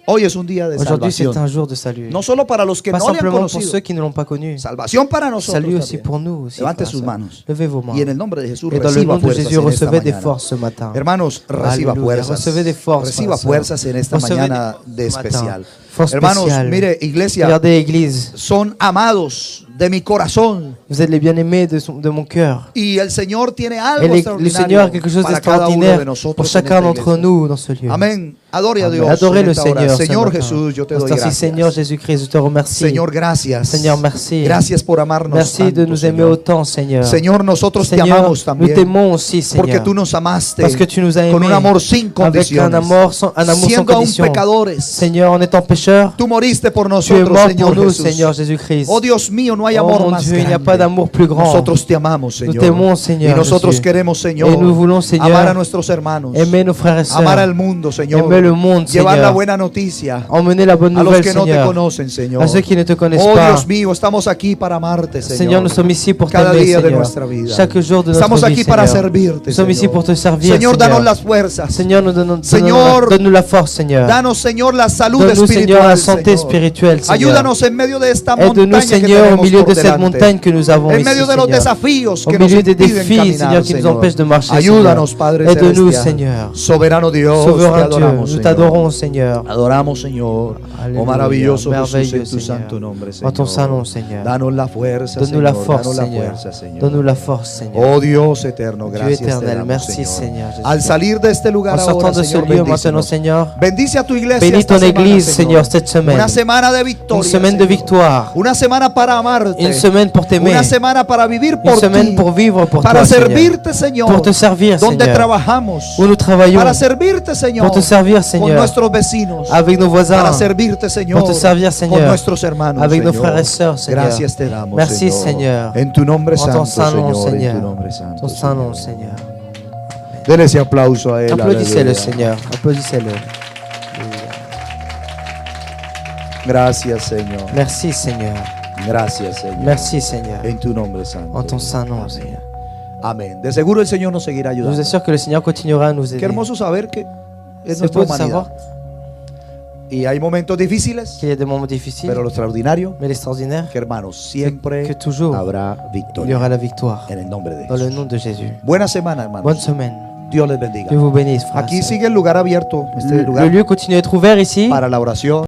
Hoy es un día de Aujourd'hui, c'est salvación. un jour de salut. No solo para los que Pas no le han simplement pour conocido. ceux qui ne l'ont pas connu. Salvación para nosotros Salut aussi también. pour nous. Aussi, Levante frères, sus sœurs. manos. Levez vos mains. Y en el nombre de Jesús Et dans le reciba nom de fuerzas Jésus, en esta recevez des mañana. forces ce matin. Hermanos, reciba Alléluia. fuerzas. Recevez des forces, Reciba frères, fuerzas en esta Recevez mañana des- de ce matin. especial. Force Hermanos, spéciale. mire, iglesia, Regardez, Église, son amados de mi corazón. vous êtes les bien-aimés de mon cœur. Y el Señor tiene Et algo le Seigneur a extraordinario quelque chose para cada uno de d'extraordinaire nosotros pour en chacun esta d'entre iglesia. nous dans ce lieu. Amén. Adore a Amen. Dios. Adorez en le esta hora. Seigneur. ce Señor matin. Jesús, yo te À doy cette heure-ci, gracias. Seigneur Jésus-Christ, je te remercie. Señor, gracias. Seigneur, merci. Gracias por amarnos Merci tanto, de nous aimer Señor. autant, Seigneur. Señor, nosotros te Seigneur, amamos nous también. t'aimons aussi, Porque Seigneur. tú nos amaste Parce que tu nous as con un aimés amor sin avec un condiciones. amour sans Siendo aún condition. pecadores, Seigneur, en étant pécheur, tú moriste por tu es nosotros, mort Señor pour nous, Jesús. Seigneur Jésus-Christ. Oh Dios mío, no hay Oh amor mon más Dieu, il n'y a grande. pas d'amour plus grand. Nosotros te amamos, Nous Señor. t'aimons, Seigneur. Y nosotros Jésus. queremos, Señor, Et nous voulons, Seigneur, amar a nuestros hermanos, aimer nos frères et sœurs, amar al mundo, Señor, aimer le monde, llevar la Seigneur, buena noticia emmener la bonne a los nouvelle, que no te Seigneur, conocen, Señor. à ceux qui ne te connaissent Oh pas. Dios mío, estamos aquí para amarte, Seigneur, Señor. nous sommes ici pour Cada t'aimer, día de Seigneur. nuestra vida. Chaque jour de Estamos notre vie, aquí para Seigneur. servirte, Nous sommes ici Señor. pour te servir, Señor, danos Seigneur. las fuerzas. Seigneur, Señor, donne-nous la force, Seigneur. Danos, Señor, la salud Donne-nous, Seigneur, espiritual, la santé Señor. spirituelle, Seigneur. Ayúdanos en medio de esta Aide-nous, montaña que Seigneur, au tenemos milieu por de cette delante. montagne que nous avons En ici, medio de los Seigneur. desafíos Au que nos milieu des impiden défis, caminar, Seigneur, qui nous Señor. empêchent de marcher, Ayúdanos, Seigneur. Padre Aide-nous, Celestial. Seigneur. Soberano Dios, te Souverain Dieu, adoramos, nous Señor. t'adorons, Seigneur. Adoramos, Señor. Alléluia. Oh maravilloso Jesús, en Merveilleux, tu Seigneur. santo nombre, En ton saint nom, Señor. Seigneur. Danos la fuerza, Donne-nous la Señor. force, Danos la Seigneur. fuerza, Señor. Donne-nous la force, Seigneur. Oh Dios eterno, Dieu gracias te éternel, damos, merci, Señor. Seigneur Jésus. Al salir de este lugar En sortant ahora, de ce Señor, lieu maintenant, bendícenos. Seigneur, Bendice a tu iglesia bénis esta ton semana, église, Señor. Seigneur, cette semaine. Una semana de victoria, Une semaine de Señor. victoire. Una semana para amarte. Une semaine pour t'aimer. Una semana para vivir Une por semaine ti. pour vivre pour Para toi, Seigneur. servirte, Señor. Pour te servir, Donde Seigneur. trabajamos. Où nous travaillons. Para servirte, Señor. Pour te servir, Con Seigneur. nuestros vecinos. Avec nos voisins. Para servirte, Señor. Pour te servir, Seigneur. Con nuestros hermanos, Avec nos Señor. frères et sœurs, Seigneur. Gracias te damos, Merci, Señor. Seigneur. En tu nombre En ton santo, saint nom, Señor. En Seigneur. tu nombre santo, Ton saint nom, Señor. Seigneur. Dele ese aplauso a él. Applaudissez-le, aleluya. Seigneur. Applaudissez-le. Gracias, Señor. Merci, Seigneur. Gracias, Señor. Merci, Seigneur. En tu nombre santo. En ton saint nom, Amén. Seigneur. Amén. De seguro el Señor nos seguirá Je vous ayudando. assure que le Seigneur continuera à nous Qué aider. hermoso saber que es C'est nuestra beau de humanidad. savoir Y hay momentos difíciles, qu'il y a des moments difficiles, pero lo extraordinario, mais l'extraordinaire, que hermanos, siempre que toujours habrá il y victoria aura la victoire. en el nombre de Dans le Jesús. nom de Jésus. Buena semana, hermanos. Bonne semaine. Dios les bendiga. Dieu vous bénisse, frères. Aquí sigue el lugar abierto, este Le lugar lieu continue d'être ouvert ici para la oración.